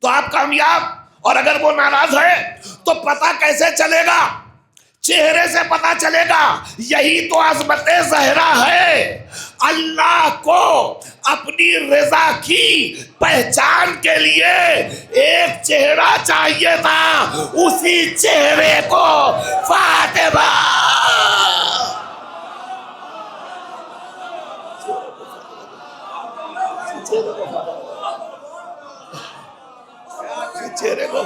تو آپ کامیاب, اور اگر وہ ناراض ہیں تو پتہ کیسے چلے گا؟ چہرے سے پتہ چلے گا. یہی تو عظمت زہرا ہے. اللہ کو اپنی رضا کی پہچان کے لیے ایک چہرہ چاہیے تھا, اسی چہرے کو فاطمہ چہرے کو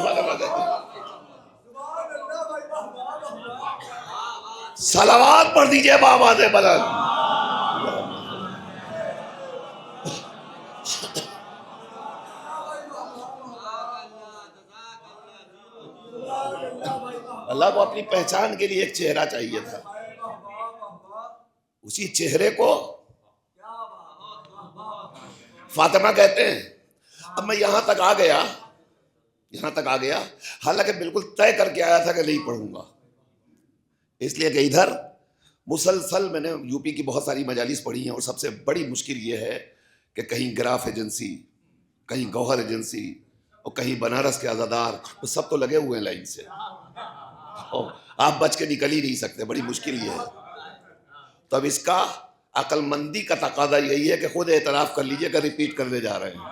صلوات پڑھ دیجئے بابا سے بلند. اللہ کو اپنی پہچان کے لیے ایک چہرہ چاہیے تھا, اسی چہرے کو فاطمہ کہتے ہیں. اب میں یہاں تک آ گیا, حالانکہ بالکل طے کر کے آیا تھا کہ نہیں پڑھوں گا, اس لیے کہ ادھر مسلسل میں نے یو پی کی بہت ساری مجالس پڑھی ہیں, اور سب سے بڑی مشکل یہ ہے کہ کہیں گراف ایجنسی, کہیں گوہر ایجنسی, اور کہیں بنارس کے عزادار, وہ سب تو لگے ہوئے ہیں لائن سے, اور آپ بچ کے نکل ہی نہیں سکتے. بڑی مشکل یہ ہے. تو اب اس کا عقل مندی کا تقاضا یہی ہے کہ خود اعتراف کر لیجئے کہ ریپیٹ کرنے جا رہے ہیں.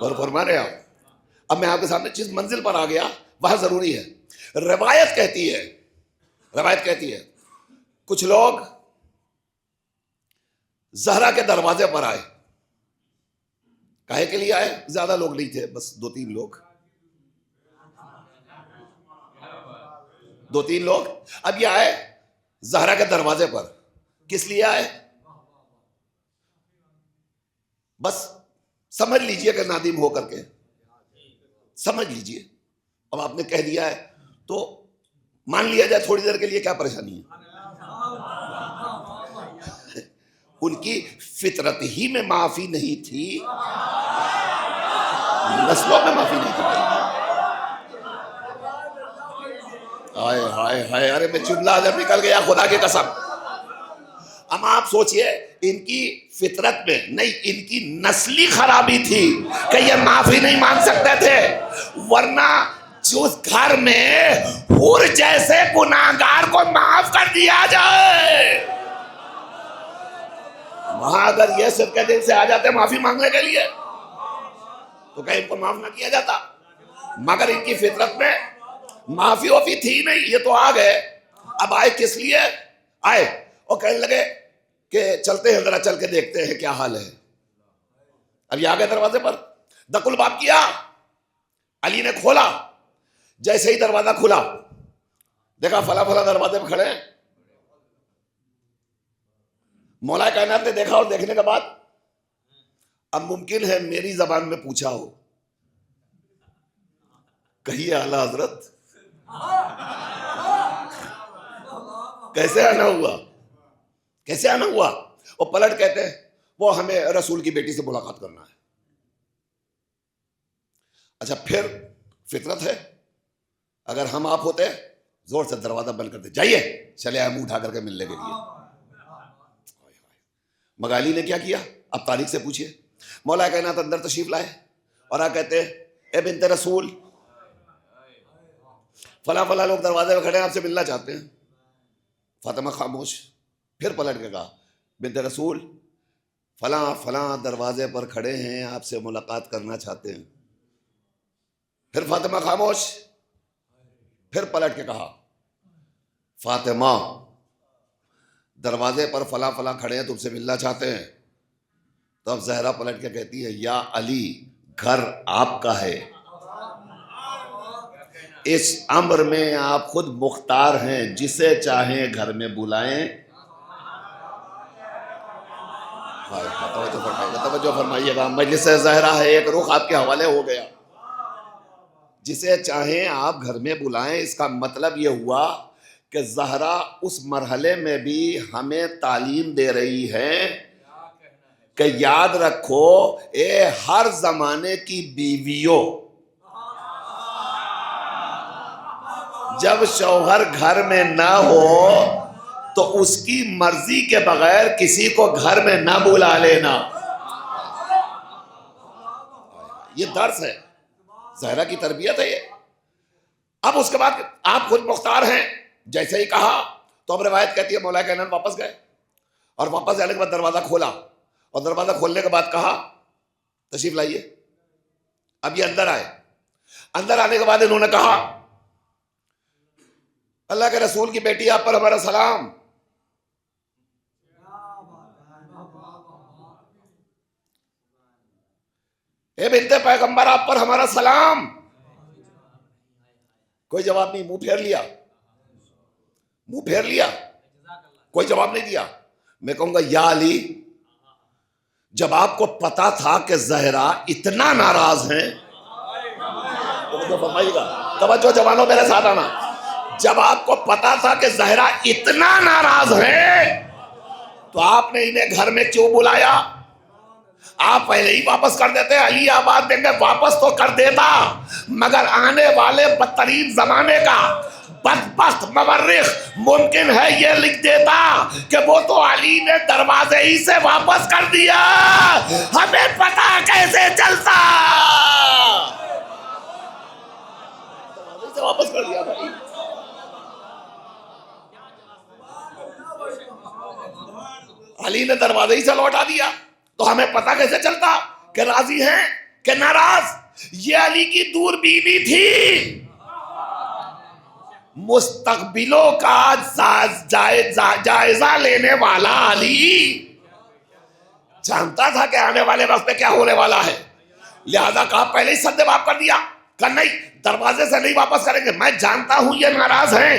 اور فرما رہے آپ. اب میں آپ کے سامنے چیز منزل پر آ گیا, وہاں ضروری ہے. روایت کہتی ہے کچھ لوگ زہرا کے دروازے پر آئے. کاہے کے لیے آئے؟ زیادہ لوگ نہیں تھے, بس 2-3 لوگ. اب یہ آئے زہرا کے دروازے پر. کس لیے آئے؟ بس سمجھ لیجئے کہ نادم ہو کر کے سمجھ لیجئے. اب آپ نے کہہ دیا ہے تو مان لیا جائے تھوڑی دیر کے لیے, کیا پریشانی ہے؟ ان کی فطرت ہی میں معافی نہیں تھی, نسلوں میں معافی نہیں تھی. ہائے ہائے ہائے, ارے میں جملہ جب نکل گیا خدا کی قسم. اب آپ سوچئے, ان کی فطرت میں نہیں, ان کی نسلی خرابی تھی کہ یہ معافی نہیں مانگ سکتے تھے. ورنہ جس گھر میں حور جیسے گناہگار کو معاف کر دیا جائے, وہاں اگر یہ صدقے دل سے آ جاتے معافی مانگنے کے لیے تو کہیں ان کو معاف نہ کیا جاتا. مگر ان کی فطرت میں معافی وافی تھی نہیں. یہ تو آ گئے. اب آئے کس لیے آئے؟ اور کہنے لگے کہ چلتے ہیں, ذرا چل کے دیکھتے ہیں کیا حال ہے. اب یہ آ گئے دروازے پر, دق الباب کیا. علی نے کھولا. جیسے ہی دروازہ کھلا, دیکھا فلاں فلاں دروازے پہ کھڑے ہیں. مولا کائنات نے دیکھا, اور دیکھنے کے بعد اب ممکن ہے میری زبان میں پوچھا ہو، کہیے اعلیٰ حضرت کیسے آنا ہوا، کیسے آنا ہوا؟ وہ پلٹ کہتے ہیں وہ ہمیں رسول کی بیٹی سے ملاقات کرنا ہے۔ اچھا پھر فطرت ہے، اگر ہم آپ ہوتے زور سے دروازہ بند کرتے، جائیے چلے آئے منہ اٹھا کر کے ملنے کے لیے۔ مگر علی نے کیا کیا؟ اب تاریخ سے پوچھئے، مولا کائنات اندر تشریف لائے اور آ کہتے ہیں اے بنت رسول فلاں فلاں لوگ دروازے پہ کھڑے ہیں، آپ سے ملنا چاہتے ہیں۔ فاطمہ خاموش، پھر پلٹ کے کہا بنت رسول فلاں فلاں دروازے پر کھڑے ہیں، آپ سے ملاقات کرنا چاہتے ہیں۔ پھر فاطمہ خاموش، پھر پلٹ کے کہا فاطمہ دروازے پر فلاں فلاں کھڑے ہیں، تم سے ملنا چاہتے ہیں۔ تو اب زہرا پلٹ کے کہتی ہے یا علی گھر آپ کا ہے، اس امر میں آپ خود مختار ہیں، جسے چاہیں گھر میں بلائیں۔ توجہ فرمائیے گا، مجلس زہرا ہے، ایک رخ آپ کے حوالے ہو گیا۔ جسے چاہیں آپ گھر میں بلائیں، اس کا مطلب یہ ہوا کہ زہرا اس مرحلے میں بھی ہمیں تعلیم دے رہی ہے کہ یاد رکھو اے ہر زمانے کی بیویوں، جب شوہر گھر میں نہ ہو تو اس کی مرضی کے بغیر کسی کو گھر میں نہ بلا لینا۔ یہ درس ہے، زہرا کی تربیت ہے یہ۔ اب اس کے بعد آپ خود مختار ہیں جیسے ہی کہا، تو اب روایت کہتی ہے مولا کائنات واپس گئے، اور واپس جانے کے بعد دروازہ کھولا، اور دروازہ کھولنے کے بعد کہا تشریف لائیے۔ اب یہ اندر آئے، اندر آنے کے بعد انہوں نے کہا اللہ کے رسول کی بیٹی آپ پر ہمارا سلام۔ اے بنت پیغمبر آپ پر ہمارا سلام۔ کوئی جواب نہیں، منہ پھیر لیا، منہ پھیر لیا، کوئی جواب نہیں دیا۔ میں کہوں گا یا علی جب آپ کو پتا تھا کہ زہرا اتنا ناراض ہیں، توجہ جوانوں میرے ساتھ آنا، جب آپ کو پتا تھا کہ زہرا اتنا ناراض ہیں تو آپ نے انہیں گھر میں کیوں بلایا؟ آپ پہلے ہی واپس کر دیتے، علی آباد دیں گے واپس تو کر دیتا، مگر آنے والے بدترین زمانے کا بدبخت مورخ ممکن ہے یہ لکھ دیتا کہ وہ تو علی نے دروازے ہی سے واپس کر دیا، ہمیں پتا کیسے چلتا؟ دروازے سے واپس کر دیا بھائی، علی نے دروازے ہی سے لوٹا دیا، تو ہمیں پتا کیسے چلتا کہ راضی ہیں کہ ناراض؟ یہ علی کی دور بینی تھی، مستقبلوں کا جائزہ لینے والا علی جانتا تھا کہ آنے والے وقت میں کیا ہونے والا ہے، لہذا کہا پہلے ہی سد باب کر دیا، کہا نہیں دروازے سے نہیں واپس کریں گے، میں جانتا ہوں یہ ناراض ہیں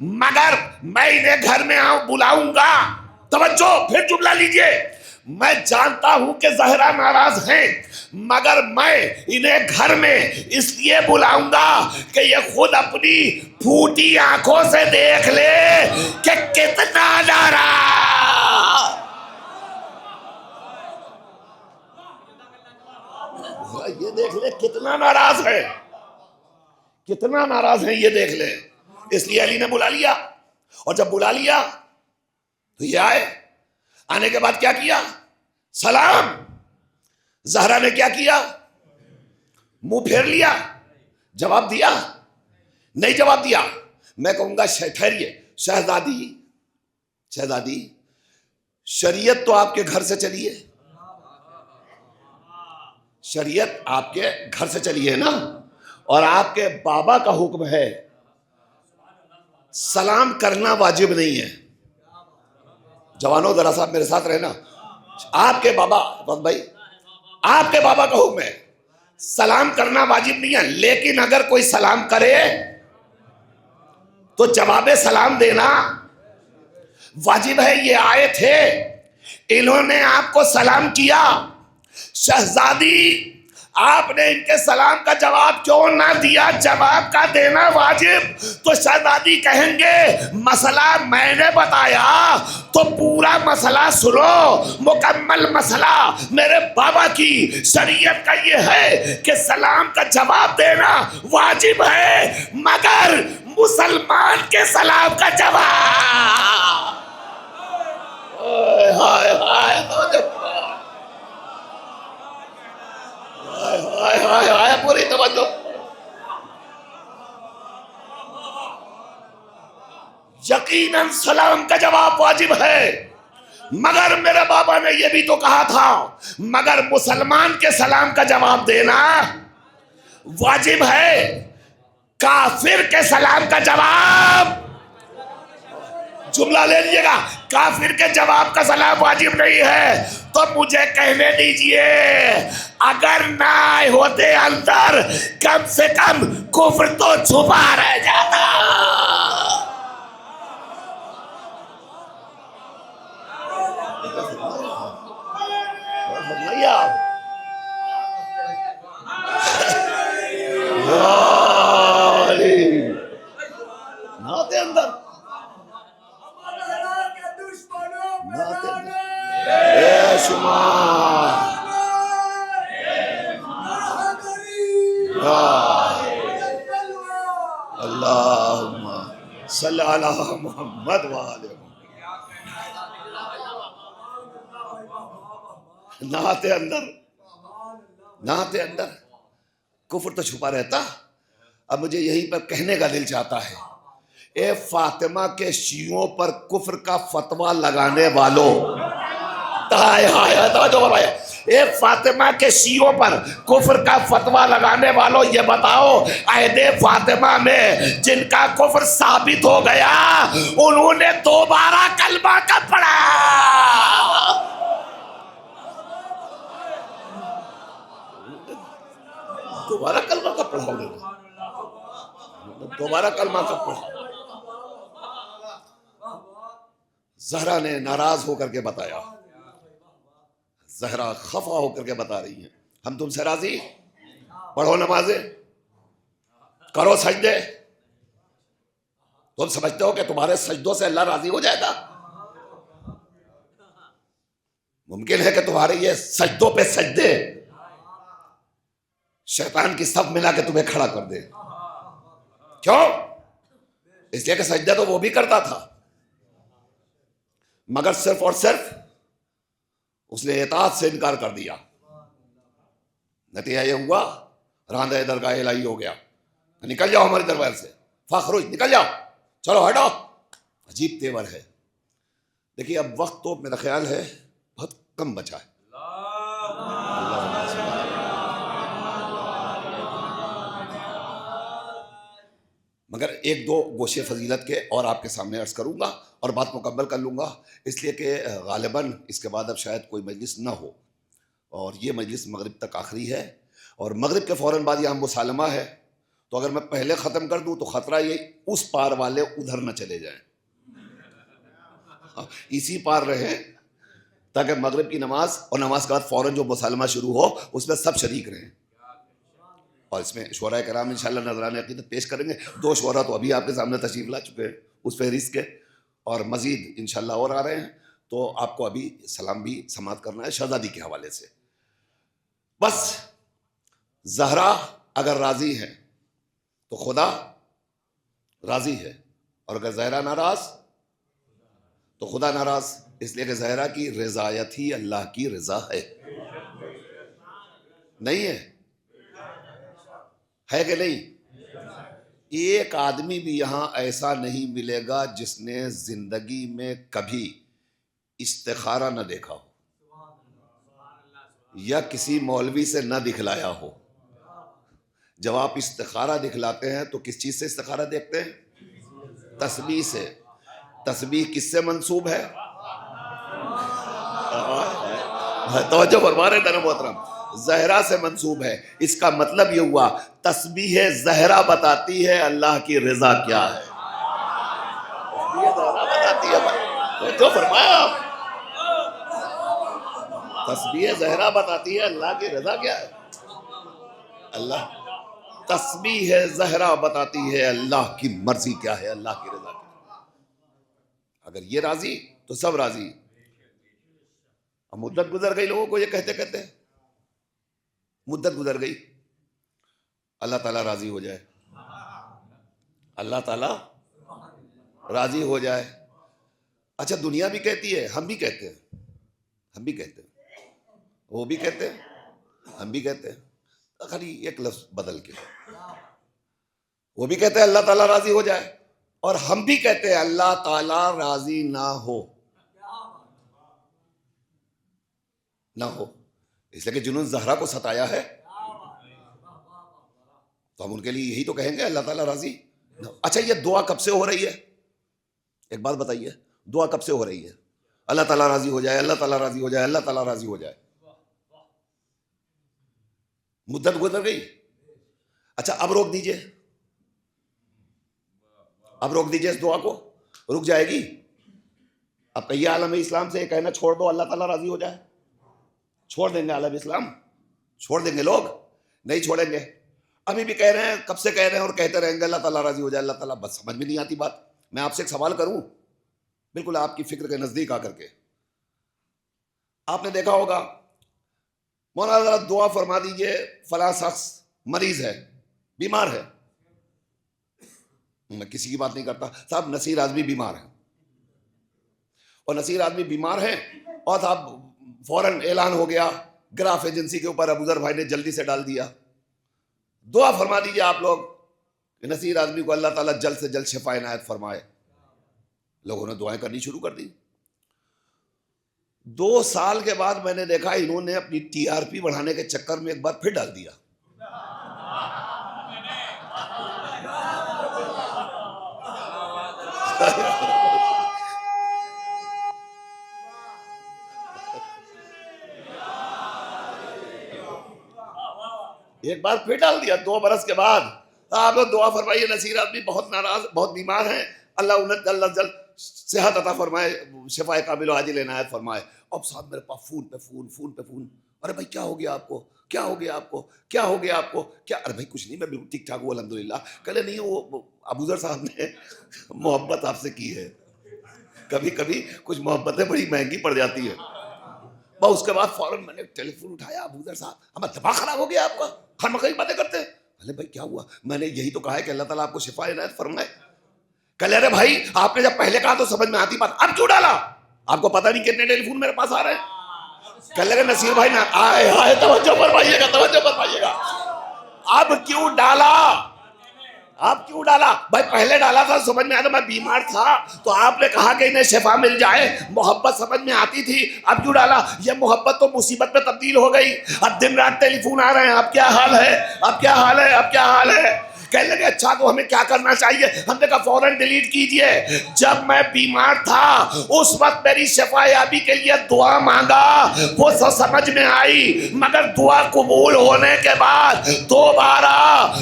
مگر میں انہیں گھر میں بلاؤں گا۔ توجہ، پھر جملہ لیجئے، میں جانتا ہوں کہ زہرا ناراض ہیں مگر میں انہیں گھر میں اس لیے بلاؤں گا کہ یہ خود اپنی پھوٹی آنکھوں سے دیکھ لے کہ کتنا ناراض، یہ دیکھ لے کتنا ناراض ہے، کتنا ناراض ہیں یہ دیکھ لے۔ اس لیے علی نے بلا لیا، اور جب بلا لیا تو یہ آئے، آنے کے بعد کیا کیا؟ سلام۔ زہرا نے کیا کیا؟ منہ پھیر لیا، جواب دیا نہیں؟ جواب دیا؟ میں کہوں گا ٹھہریے، شہزادی شریعت تو آپ کے گھر سے چلی ہے، شریعت آپ کے گھر سے چلی ہے نا، اور آپ کے بابا کا حکم ہے سلام کرنا واجب نہیں ہے۔ جوانوں ذرا صاحب میرے ساتھ رہنا، آپ کے بابا بھائی، آپ کے بابا کا حکم ہے سلام کرنا واجب نہیں ہے، لیکن اگر کوئی سلام کرے تو جواب سلام دینا واجب ہے۔ یہ آئے تھے، انہوں نے آپ کو سلام کیا، شہزادی آپ نے ان کے سلام کا جواب کیوں نہ دیا؟ جواب کا دینا واجب۔ تو شہزادی کہیں گے مسئلہ میں نے بتایا تو پورا مسئلہ سنو، مکمل مسئلہ میرے بابا کی شریعت کا یہ ہے کہ سلام کا جواب دینا واجب ہے، مگر مسلمان کے سلام کا جواب ہائے ہائے ہائے پوری توجہ۔ یقیناً سلام کا جواب واجب ہے، مگر میرے بابا نے یہ بھی تو کہا تھا مگر مسلمان کے سلام کا جواب دینا واجب ہے، کافر کے سلام کا جواب، جملہ لے لیجیے گا، کافر کے جواب کا سلام واجب نہیں ہے۔ تو مجھے کہنے دیجئے اگر نہ آئے ہوتے اندر کم سے کم کفر تو چھپا رہ جاتا۔ ناتے اندر اے شمار اللہم صلی علی محمد وآلہ محمد۔ ناتے اندر کفر تو چھپا رہتا۔ اب مجھے یہیں پر کہنے کا دل چاہتا ہے، اے فاطمہ کے شیعوں پر کفر کا فتویٰ لگانے والوں، اے فاطمہ کے شیعوں پر کفر کا فتویٰ لگانے والوں، یہ بتاؤ عہد فاطمہ میں جن کا کفر ثابت ہو گیا انہوں نے دوبارہ کلمہ کب پڑھا؟ دوبارہ کلمہ کب پڑھا؟ دوبارہ کلمہ کب پڑھا؟ زہرا نے ناراض ہو کر کے بتایا، زہرا خفا ہو کر کے بتا رہی ہیں ہم تم سے راضی، پڑھو نمازیں، کرو سجدے، تم سمجھتے ہو کہ تمہارے سجدوں سے اللہ راضی ہو جائے گا؟ ممکن ہے کہ تمہارے یہ سجدوں پہ سجدے شیطان کی صف ملا کے تمہیں کھڑا کر دے۔ کیوں؟ اس لیے کہ سجدہ تو وہ بھی کرتا تھا، مگر صرف اور صرف اس نے اطاعت سے انکار کر دیا، نتیجہ یہ ہوا راندہ درگاہ الہی ہو گیا۔ نکل جاؤ ہمارے دربار سے، فخرج نکل جاؤ، چلو ہٹو۔ عجیب تیور ہے۔ دیکھیے اب وقت تو میرا خیال ہے بہت کم بچا ہے، مگر ایک دو گوشے فضیلت کے اور آپ کے سامنے عرض کروں گا اور بات مکمل کر لوں گا، اس لیے کہ غالباً اس کے بعد اب شاید کوئی مجلس نہ ہو، اور یہ مجلس مغرب تک آخری ہے، اور مغرب کے فوراً بعد یہاں مسالمہ ہے، تو اگر میں پہلے ختم کر دوں تو خطرہ یہ اس پار والے ادھر نہ چلے جائیں، اسی پار رہیں تاکہ مغرب کی نماز اور نماز کے بعد فوراً جو مسالمہ شروع ہو اس میں سب شریک رہیں، اور اس میں شعراء کرام انشاءاللہ نذران عقیدت پیش کریں گے۔ 2 شعراء تو ابھی آپ کے سامنے تشریف لا چکے ہیں اس فہرست کے، اور مزید انشاءاللہ اور آ رہے ہیں، تو آپ کو ابھی سلام بھی سماعت کرنا ہے شہزادی کے حوالے سے۔ بس زہرا اگر راضی ہے تو خدا راضی ہے، اور اگر زہرا ناراض تو خدا ناراض، اس لیے کہ زہرا کی رضایت ہی اللہ کی رضا ہے، نہیں ہے کہ نہیں؟ ایک آدمی بھی یہاں ایسا نہیں ملے گا جس نے زندگی میں کبھی استخارہ نہ دیکھا ہو یا کسی مولوی سے نہ دکھلایا ہو۔ جب آپ استخارہ دکھلاتے ہیں تو کس چیز سے استخارہ دیکھتے ہیں؟ تسبیح سے۔ تسبیح کس سے منسوب ہے؟ توجہ فرما رہے ہیں محترم، زہرا سے منسوب ہے۔ اس کا مطلب یہ ہوا تسبیح زہرا بتاتی ہے اللہ کی رضا کیا ہے، تسبیح زہرا بتاتی ہے، تو فرمایا تسبیح زہرا بتاتی ہے اللہ کی رضا کیا ہے. اللہ تسبیح زہرا بتاتی ہے اللہ کی مرضی کیا ہے, اللہ کی رضا کیا ہے. اگر یہ راضی تو سب راضی. اب مدت گزر گئی لوگوں کو یہ کہتے کہتے, مدت گزر گئی. اللہ تعالیٰ راضی ہو جائے, اللہ تعالیٰ راضی ہو جائے. اچھا دنیا بھی کہتی ہے, ہم بھی کہتے ہیں, ہم بھی کہتے ہیں, وہ بھی کہتے ہیں, ہم بھی کہتے ہیں, خالی ایک لفظ بدل کے. وہ بھی کہتے ہیں اللہ تعالیٰ راضی ہو جائے, اور ہم بھی کہتے ہیں اللہ تعالیٰ راضی نہ ہو, نہ ہو. اس لیے کہ جنہوں نے زہرا کو ستایا ہے تو ہم ان کے لیے یہی تو کہیں گے اللہ تعالیٰ راضی. اچھا یہ دعا کب سے ہو رہی ہے, ایک بات بتائیے, دعا کب سے ہو رہی ہے اللہ تعالیٰ راضی ہو جائے, اللہ تعالیٰ راضی ہو جائے, اللہ تعالیٰ راضی ہو جائے. مدت گزر گئی. اچھا اب روک دیجئے, اب روک دیجئے اس دعا کو, رک جائے گی. اب کہیے عالم اسلام سے یہ کہنا چھوڑ دو اللہ تعالیٰ راضی ہو جائے, چھوڑ دیں گے عالم اسلام, چھوڑ دیں گے لوگ, نہیں چھوڑیں گے. ابھی بھی کہہ رہے ہیں, کب سے کہہ رہے ہیں اور کہتے رہیں گے اللہ تعالیٰ راضی ہو جائے, اللہ تعالیٰ. بس سمجھ میں نہیں آتی بات. میں آپ سے ایک سوال کروں بالکل آپ کی فکر کے نزدیک آ کر کے. آپ نے دیکھا ہوگا مولانا ذرا دعا فرما دیجئے فلاں شخص مریض ہے, بیمار ہے. میں کسی کی بات نہیں کرتا صاحب, نصیر آدمی بیمار ہے, اور نصیر آدمی بیمار ہے, اور صاحب فوراً اعلان ہو گیا گراف ایجنسی کے اوپر, ابوذر بھائی نے جلدی سے ڈال دیا. دعا فرما دیجئے آپ لوگ کہ نصیر آدمی کو اللہ تعالیٰ جلد سے جلد شفا عنایت فرمائے. لوگوں نے دعائیں کرنی شروع کر دی. 2 سال کے بعد میں نے دیکھا انہوں نے اپنی ٹی آر پی بڑھانے کے چکر میں ایک بار پھر ڈال دیا. ایک بار پھر ڈال دیا 2 برس کے بعد. آپ لوگ دعا فرمائیے نصیر آدمی بہت ناراض, بہت بیمار ہیں, اللہ انہیں جلد جلد صحت عطا فرمائے, شفا کامل و عاجل عنایت فرمائے. اب صاحب میرے پاس فون پہ فون, فون پہ فون. ارے بھائی کیا ہو گیا آپ کو, کیا ہو گیا آپ کو, کیا ہو گیا آپ کو, کیا؟ ارے بھائی کچھ نہیں, میں بالکل ٹھیک ٹھاک ہوں الحمدللہ. کہلے نہیں وہ ابوذر صاحب نے محبت آپ سے کی ہے. کبھی کبھی کچھ محبتیں بڑی مہنگی پڑ جاتی ہے. بس اس کے بعد فوراً میں نے ٹیلی فون اٹھایا, ابوذر صاحب ہمارا دماغ خراب ہو گیا آپ کا, ہم کئی باتیں کرتے ہیں. ارے بھائی کیا ہوا؟ میں نے یہی تو کہا ہے کہ اللہ تعالیٰ آپ کو شفا عنایت فرمائے. کہہ ارے بھائی آپ نے جب پہلے کہا تو سمجھ میں آتی بات, اب کیوں ڈالا؟ آپ کو پتہ نہیں کتنے ٹیلی فون میرے پاس آ رہے ہیں. کہہ لگے نصیر بھائی نا آئے آئے, توجہ فرمائیے گا, توجہ فرمائیے گا. اب کیوں ڈالا, آپ کیوں ڈالا؟ بھائی پہلے ڈالا تھا سمجھ میں آیا تو میں بیمار تھا تو آپ نے کہا کہ انہیں شفا مل جائے, محبت سمجھ میں آتی تھی. اب کیوں ڈالا؟ یہ محبت تو مصیبت میں تبدیل ہو گئی. اب دن رات ٹیلی فون آ رہے ہیں, اب کیا حال ہے, اب کیا حال ہے, اب کیا حال ہے. کہنے لگے اچھا تو ہمیں کیا کرنا چاہیے؟ ہم نے کہا فوراً ڈیلیٹ کیجئے. جب میں بیمار تھا اس وقت میری شفا یابی کے لیے دعا مانگا, وہ سمجھ میں آئی, مگر دعا قبول ہونے کے بعد دوبارہ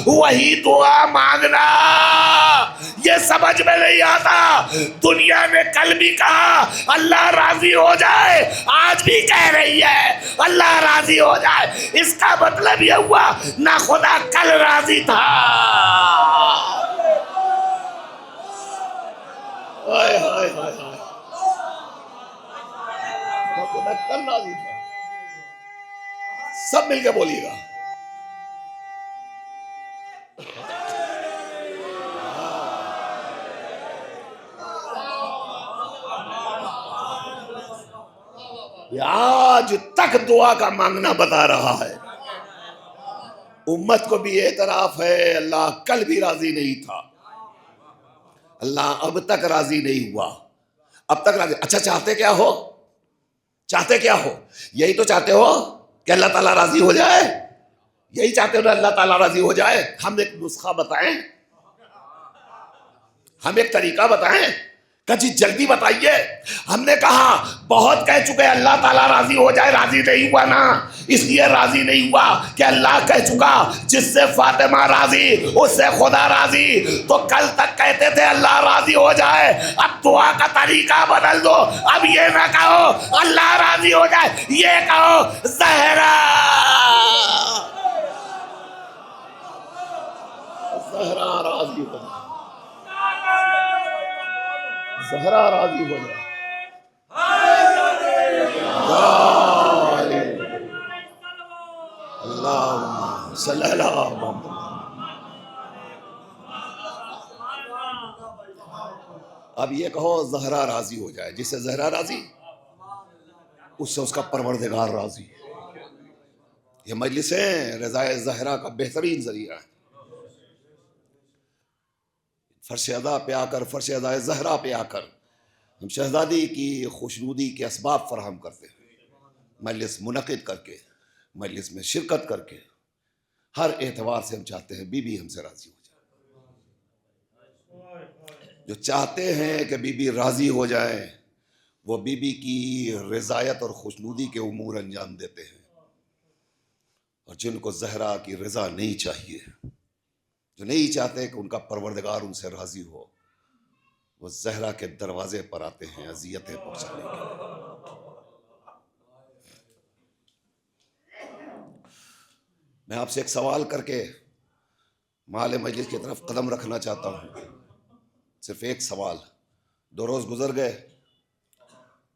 وہی دعا مانگنا یہ سمجھ میں نہیں آتا. دنیا نے کل بھی کہا اللہ راضی ہو جائے, آج بھی کہہ رہی ہے اللہ راضی ہو جائے. اس کا مطلب یہ ہوا نہ خدا کل راضی تھا, خدا کل راضی تھا. سب مل کے بولیے گا آج تک دعا کا مانگنا بتا رہا ہے. امت کو بھی اعتراف ہے اللہ کل بھی راضی نہیں تھا, اللہ اب تک راضی نہیں ہوا, اب تک راضی. اچھا چاہتے کیا ہو, چاہتے کیا ہو؟ یہی تو چاہتے ہو کہ اللہ تعالیٰ راضی ہو جائے, یہی چاہتے ہو نا اللہ تعالیٰ راضی ہو جائے. ہم ایک نسخہ بتائیں, ہم ایک طریقہ بتائیں کہ جی جلدی بتائیے. ہم نے کہا بہت کہہ چکے اللہ تعالیٰ راضی ہو جائے. راضی نہیں ہوا نا, اس لیے راضی نہیں ہوا کہ اللہ کہہ چکا جس سے فاطمہ راضی اس سے خدا راضی. تو کل تک کہتے تھے اللہ راضی ہو جائے, اب دعا کا طریقہ بدل دو. اب یہ نہ کہو اللہ راضی ہو جائے, یہ کہو زہرا زہرا راضی ہو جائے, زہرا راضی ہو جائے. اللہم صلی اللہ محمد. اب یہ کہو زہرا راضی ہو جائے. جس سے زہرا راضی اس سے اس کا پروردگار راضی. یہ مجلسیں رضائے زہرا کا بہترین ذریعہ ہے. فرش ادا پہ آ کر, فرش ادائے زہرا پہ آ کر ہم شہزادی کی خوشنودی کے اسباب فراہم کرتے ہیں. مجلس منعقد کر کے, مجلس میں شرکت کر کے, ہر اعتبار سے ہم چاہتے ہیں بی بی ہم سے راضی ہو جائے. جو چاہتے ہیں کہ بی بی راضی ہو جائیں وہ بی بی کی رضایت اور خوشنودی کے امور انجام دیتے ہیں. اور جن کو زہرا کی رضا نہیں چاہیے, جو نہیں چاہتے کہ ان کا پروردگار ان سے راضی ہو, وہ زہرا کے دروازے پر آتے ہیں اذیتیں پہنچانے کے لیے. میں آپ سے ایک سوال کر کے مال مجلس کی طرف قدم رکھنا چاہتا ہوں. صرف ایک سوال. 2 روز گزر گئے,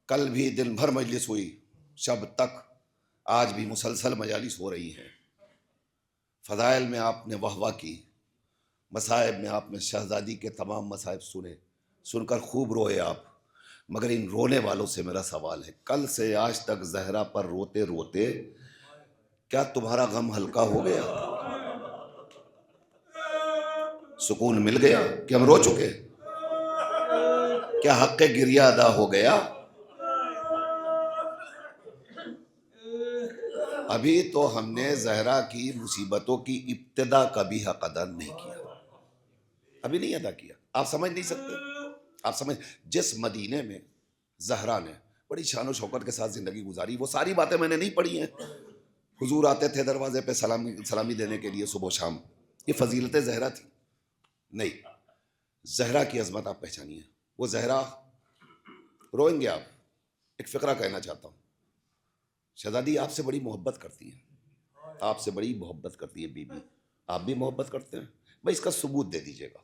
کل بھی دن بھر مجلس ہوئی, شب تک, آج بھی مسلسل مجالس ہو رہی ہیں. فضائل میں آپ نے واہ واہ کی, مصائب میں آپ نے شہزادی کے تمام مصائب سنے, سن کر خوب روئے آپ. مگر ان رونے والوں سے میرا سوال ہے, کل سے آج تک زہرا پر روتے روتے کیا تمہارا غم ہلکا ہو گیا؟ سکون مل گیا کہ ہم رو چکے؟ کیا حق گریہ ادا ہو گیا؟ ابھی تو ہم نے زہرا کی مصیبتوں کی ابتدا کا بھی حق ادا نہیں کیا, ابھی نہیں ادا کیا. آپ سمجھ نہیں سکتے. آپ سمجھ, جس مدینے میں زہرا نے بڑی شان و شوکت کے ساتھ زندگی گزاری, وہ ساری باتیں میں نے نہیں پڑھی ہیں. حضور آتے تھے دروازے پہ سلامی دینے کے لیے صبح و شام, یہ فضیلت زہرا تھی. نہیں, زہرا کی عظمت آپ پہچانیے. وہ زہرا, روئیں گے آپ. ایک فقرہ کہنا چاہتا ہوں. شہزادی آپ سے بڑی محبت کرتی ہیں, آپ سے بڑی محبت کرتی ہے بی بی, آپ بھی محبت کرتے ہیں. بھائی اس کا ثبوت دے دیجیے گا.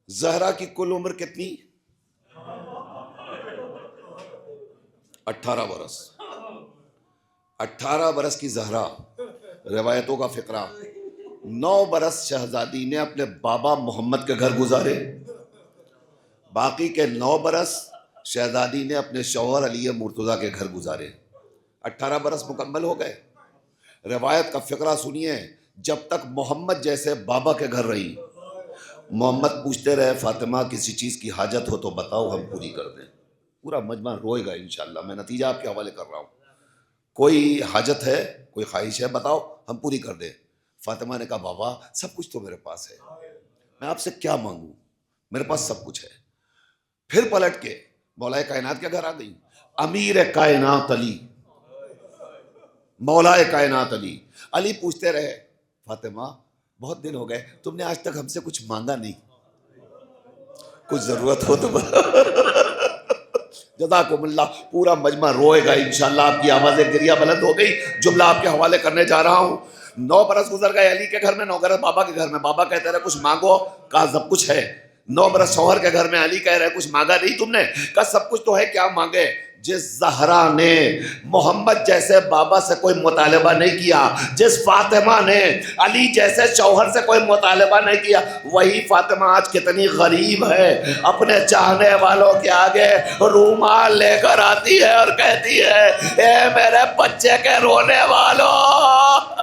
زہرا کی کل عمر کتنی؟ 18 برس. 18 برس کی زہرا, روایتوں کا فقرہ, 9 برس شہزادی نے اپنے بابا محمد کے گھر گزارے, باقی کے 9 برس شہزادی نے اپنے شوہر علی مرتضیٰ کے گھر گزارے. 18 برس مکمل ہو گئے. روایت کا فقرہ سنیے, جب تک محمد جیسے بابا کے گھر رہی, محمد پوچھتے رہے فاطمہ کسی چیز کی حاجت ہو تو بتاؤ ہم پوری کر دیں. پورا مجمع روئے گا انشاءاللہ, میں نتیجہ آپ کے حوالے کر رہا ہوں. کوئی حاجت ہے, کوئی خواہش ہے, بتاؤ ہم پوری کر دیں. فاطمہ نے کہا بابا سب کچھ تو میرے پاس ہے, میں آپ سے کیا مانگوں, میرے پاس سب کچھ ہے. پھر پلٹ کے مولا کائنات کے گھر آ گئی. امیر کائنات علی, مولا کائنات علی. علی پوچھتے رہے فاطمہ بہت دن ہو گئے, تم نے آج تک ہم سے کچھ مانگا نہیں, کچھ ضرورت ہو تو جزاکم اللہ. پورا مجمع روئے گا انشاءاللہ. آپ کی آوازیں گریہ بلند ہو گئی. جملہ آپ کے حوالے کرنے جا رہا ہوں. 9 برس گزر گئے علی کے گھر میں, 9 برس بابا کے گھر میں. بابا کہتے رہے کچھ مانگو, کہا سب کچھ ہے. 9 برس شوہر کے گھر میں, علی کہہ رہے کچھ مانگا نہیں تم نے, کہا سب کچھ تو ہے, کیا مانگے. جس زہرا نے محمد جیسے بابا سے کوئی مطالبہ نہیں کیا, جس فاطمہ نے علی جیسے شوہر سے کوئی مطالبہ نہیں کیا, وہی فاطمہ آج کتنی غریب ہے, اپنے چاہنے والوں کے آگے رومال لے کر آتی ہے اور کہتی ہے اے میرے بچے کے رونے والوں.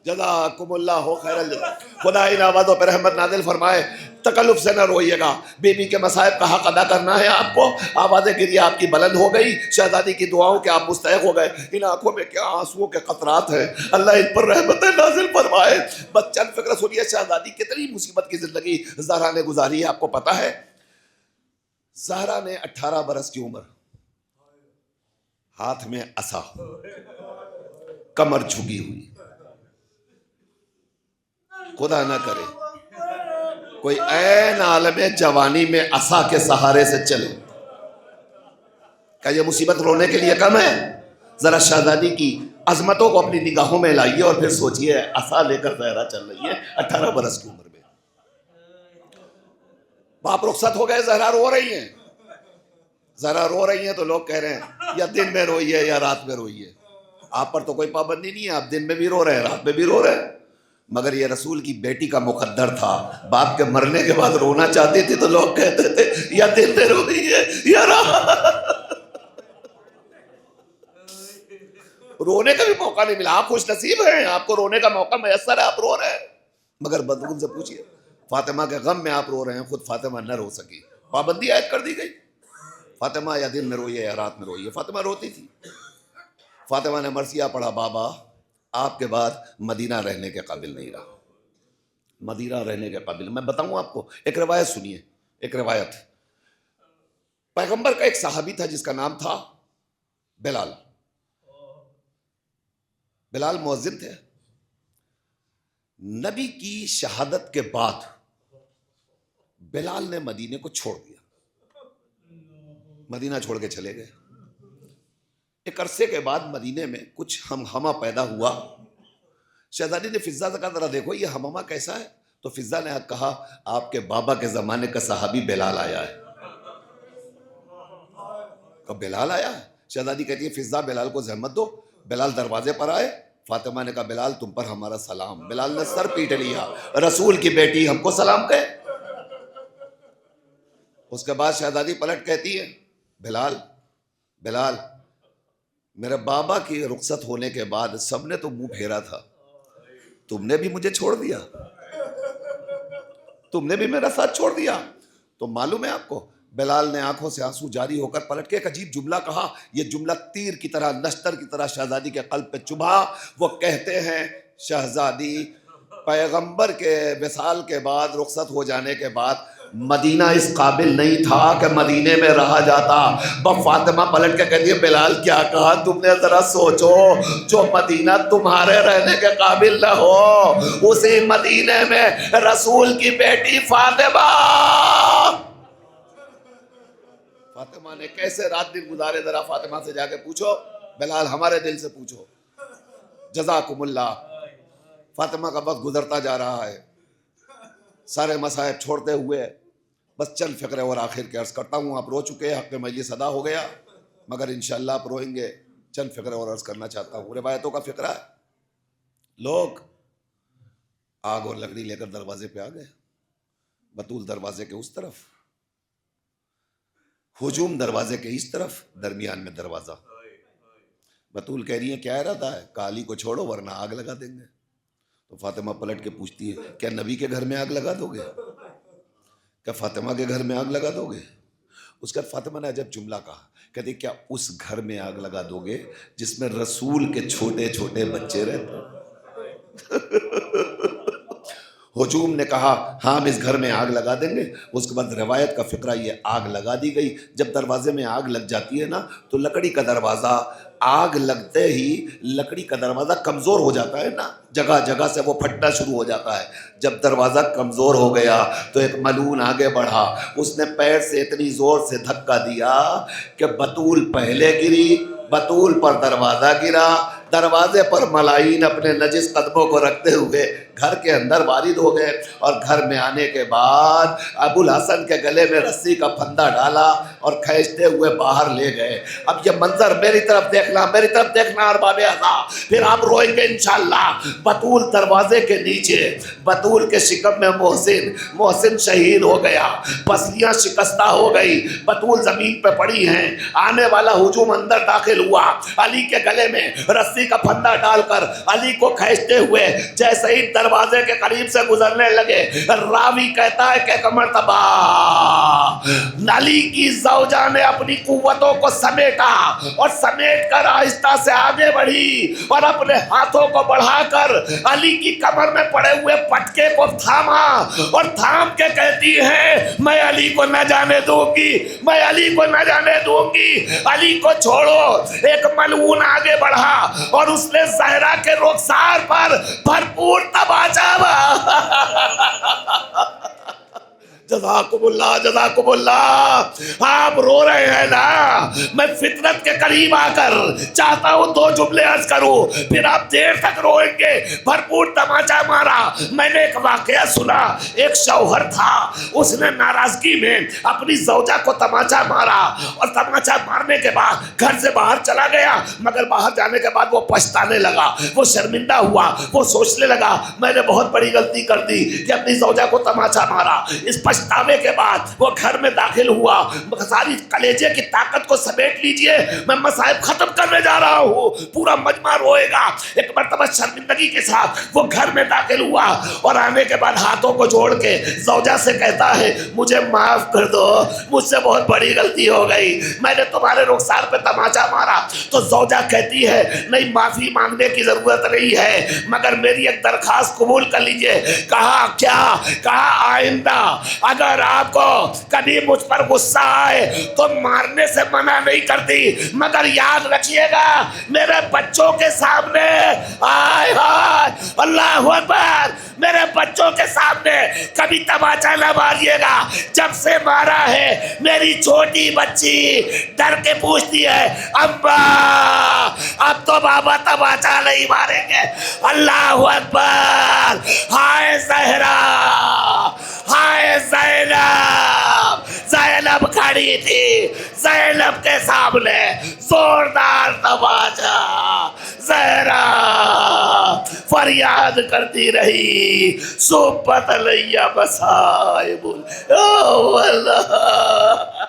جزاکم اللہ خیر الجزا. خدا ان آوازوں پر رحمت نازل فرمائے. تکلف سے نہ روئیے گا، بیوی کے مصائب کا حق ادا کرنا ہے آپ کو. آوازیں گریہ آپ کی بلند ہو گئی، شہزادی کی دعاؤں کے آپ مستحق ہو گئے. ان آنکھوں میں کیا آنسوؤں کے قطرات ہیں، اللہ ان پر رحمت نازل فرمائے. بس چند فکر سنیے، شہزادی کتنی مصیبت کی زندگی زہرا نے گزاری ہے آپ کو پتا ہے. زہرا نے 18 برس کی عمر، ہاتھ میں عصا، کمر جھکی ہوئی. خدا نہ کرے کوئی عین عالم جوانی میں عصا کے سہارے سے چلے. کیا یہ مصیبت رونے کے لیے کم ہے؟ ذرا شہزادی کی عظمتوں کو اپنی نگاہوں میں لائیے اور پھر سوچئے عصا لے کر زہرا چل رہی ہے 18 برس کی عمر میں. باپ رخصت ہو گئے، زہرا رو رہی ہیں. زہرا رو رہی ہیں تو لوگ کہہ رہے ہیں یا دن میں روئیے یا رات میں روئیے. آپ پر تو کوئی پابندی نہیں ہے، آپ دن میں بھی رو رہے ہیں رات میں بھی رو رہے ہیں. مگر یہ رسول کی بیٹی کا مقدر تھا، باپ کے مرنے کے بعد رونا چاہتی تھی تو لوگ کہتے تھے یا دن میں روئیے یا رات. رونے کا بھی موقع نہیں ملا. آپ خوش نصیب ہیں، آپ کو رونے کا موقع میسر ہے، آپ رو رہے ہیں. مگر بدگن سے پوچھئے، فاطمہ کے غم میں آپ رو رہے ہیں، خود فاطمہ نہ رو سکی، پابندی عائد کر دی گئی. فاطمہ یا دن میں روئیے یا رات میں روئیے. فاطمہ روتی تھی. فاطمہ نے مرثیہ پڑھا، بابا آپ کے بعد مدینہ رہنے کے قابل نہیں رہا. مدینہ رہنے کے قابل. میں بتاؤں آپ کو ایک روایت سنیے، ایک روایت. پیغمبر کا ایک صحابی تھا جس کا نام تھا بلال. بلال مؤذن تھے. نبی کی شہادت کے بعد بلال نے مدینے کو چھوڑ دیا، مدینہ چھوڑ کے چلے گئے. ایک عرصے کے بعد مدینے میں کچھ ہمہمہ پیدا ہوا. شہزادی نے فضا سے کہا ذرا دیکھو یہ ہمہمہ کیسا ہے؟ تو فضا نے کہا آپ کے بابا کے زمانے کا صحابی بلال آیا ہے. کب بلال آیا ہے؟ شہزادی کہتی ہے فضا بلال کو زحمت دو. بلال دروازے پر آئے. فاطمہ نے کہا بلال تم پر ہمارا سلام. بلال نے سر پیٹ لیا، رسول کی بیٹی ہم کو سلام کہے. اس کے بعد شہزادی پلٹ کہتی ہے بلال بلال میرے بابا کی رخصت ہونے کے بعد سب نے تو منہ پھیرا تھا، تم نے بھی مجھے چھوڑ دیا، تم نے بھی میرا ساتھ چھوڑ دیا. تو معلوم ہے آپ کو، بلال نے آنکھوں سے آنسو جاری ہو کر پلٹ کے ایک عجیب جملہ کہا. یہ جملہ تیر کی طرح، نشتر کی طرح شہزادی کے قلب پہ چبھا. وہ کہتے ہیں شہزادی پیغمبر کے وصال کے بعد، رخصت ہو جانے کے بعد مدینہ اس قابل نہیں تھا کہ مدینے میں رہا جاتا. فاطمہ پلٹ کے کہتی ہے بلال کیا کہا تم نے؟ ذرا سوچو، جو مدینہ تمہارے رہنے کے قابل نہ ہو، اسی مدینے میں رسول کی بیٹی فاطمہ نے کیسے رات دن گزارے. ذرا فاطمہ سے جا کے پوچھو، بلال ہمارے دل سے پوچھو. جزاکم اللہ. فاطمہ کا وقت گزرتا جا رہا ہے، سارے مصائب چھوڑتے ہوئے. بس چند فقرے اور آخر کے عرض کرتا ہوں. آپ رو چکے، حق مجلس ادا ہو گیا، مگر انشاءاللہ آپ روئیں گے. چند فقرے اور عرض کرنا چاہتا ہوں. روایتوں کا فقرہ ہے. لوگ آگ اور لکڑی لے کر دروازے پہ آ گئے. بطول دروازے کے اس طرف، ہجوم دروازے کے اس طرف، درمیان میں دروازہ. بطول کہہ رہی ہے کیا ارادہ ہے؟ کہا علی کو چھوڑو ورنہ آگ لگا دیں گے. تو فاطمہ پلٹ کے پوچھتی ہے کیا نبی کے گھر میں آگ لگا دو گے؟ کیا فاطمہ کے گھر میں آگ لگا دو گے؟ اس کا فاطمہ نے عجب جملہ کہا، کہتے کیا اس گھر میں آگ لگا دو گے جس میں رسول کے چھوٹے چھوٹے بچے رہتے؟ ہجوم نے کہا ہاں ہم اس گھر میں آگ لگا دیں گے. اس کے بعد روایت کا فقرہ یہ آگ لگا دی گئی. جب دروازے میں آگ لگ جاتی ہے نا تو لکڑی کا دروازہ، آگ لگتے ہی لکڑی کا دروازہ کمزور ہو جاتا ہے نا، جگہ جگہ سے وہ پھٹنا شروع ہو جاتا ہے. جب دروازہ کمزور ہو گیا تو ایک ملعون آگے بڑھا. اس نے پیر سے اتنی زور سے دھکا دیا کہ بطول پہلے گری، بطول پر دروازہ گرا. دروازے پر ملائین اپنے نجس قدموں کو رکھتے ہوئے گھر کے اندر وارد ہو گئے. اور گھر میں آنے کے بعد ابو الحسن کے گلے میں رسی کا پھندا ڈالا اور کھینچتے ہوئے باہر لے گئے. اب یہ منظر میری طرف دیکھنا، میری طرف دیکھنا ارباب اعضاء، پھر آپ روئیں گے انشاءاللہ. بطول دروازے کے نیچے، بطول کے شکم میں محسن شہید ہو گیا، پسلیاں شکستہ ہو گئی، بطول زمین پہ پڑی ہیں. آنے والا ہجوم اندر داخل ہوا، علی کے گلے میں رسی کا پھندا ڈال کر علی کو کھینچتے ہوئے جیسے ہی دروازے کے قریب سے گزرنے لگے. راوی کہتا ہے کہ ایک مرتبہ علی کی زوجہ نے اپنی قوتوں کو سمیٹا اور سمیٹ کر آہستہ سے آگے بڑھی اور اپنے ہاتھوں کو بڑھا کر علی کی کمر میں پڑے ہوئے پٹکے کو تھاما اور تھام کے کہتی ہے میں علی کو نہ جانے دوں گی, میں علی کو نہ جانے دوں گی, علی کو چھوڑو. ایک ملعون آگے بڑھا اور اس نے زہرا کے رخسار پر بھرپور تماچا جزاکم اللہ, جزاکم اللہ. آپ رو رہے ہیں نا, میں فطرت کے قریب آ کر چاہتا ہوں 2 جملے عرض کروں, پھر آپ دیر تک روئیں گے. بھرپور تماچا مارا. میں نے ایک واقعہ سنا, ایک شوہر تھا, اس نے ناراضگی میں اپنی زوجہ کو تماچا مارا اور تماچا مارنے کے بعد گھر سے باہر چلا گیا, مگر باہر جانے کے بعد وہ پچھتانے لگا, وہ شرمندہ ہوا, وہ سوچنے لگا میں نے بہت بڑی غلطی کر دی کہ اپنی زوجہ کو تماچا مارا. اس پچھتاوے کے بعد وہ گھر میں داخل ہوا, ساری کلیجے کی طاقت کو سمیٹ لیجئے, میں مصائب ختم کرنے جا رہا ہوں, پورا مجمع روئے گا. ایک مرتبہ شرمندگی کے ساتھ وہ گھر میں داخل ہوا اور آنے کے بعد ہاتھوں کو جوڑ کے زوجہ سے کہتا ہے مجھے معاف کر دو, مجھ سے بہت بڑی غلطی ہو گئی, میں نے تمہارے رخسار پہ تماچا مارا. تو زوجہ کہتی ہے نہیں, معافی مانگنے کی ضرورت نہیں ہے, مگر میری ایک درخواست قبول کر لیجئے. کہا کیا؟ کہا آئندہ اگر آپ کو کبھی مجھ پر غصہ آئے تو مارنے سے منع نہیں کرتی, مگر یاد رکھیے گا میرے بچوں کے سامنے, آئے ہائے اللہ اکبر, میرے بچوں کے سامنے کبھی تماچا نہ ماریے گا. جب سے مارا ہے میری چھوٹی بچی ڈر کے پوچھتی ہے اماں اب تو بابا تماچا نہیں ماریں گے. اللہ اکبر. ہائے زہرا, ہائے زینب. زینب کھڑی تھی, زینب کے سامنے زوردار تماچا. زہرا فریاد کرتی رہی صحبت علیہ مصائب. او اللہ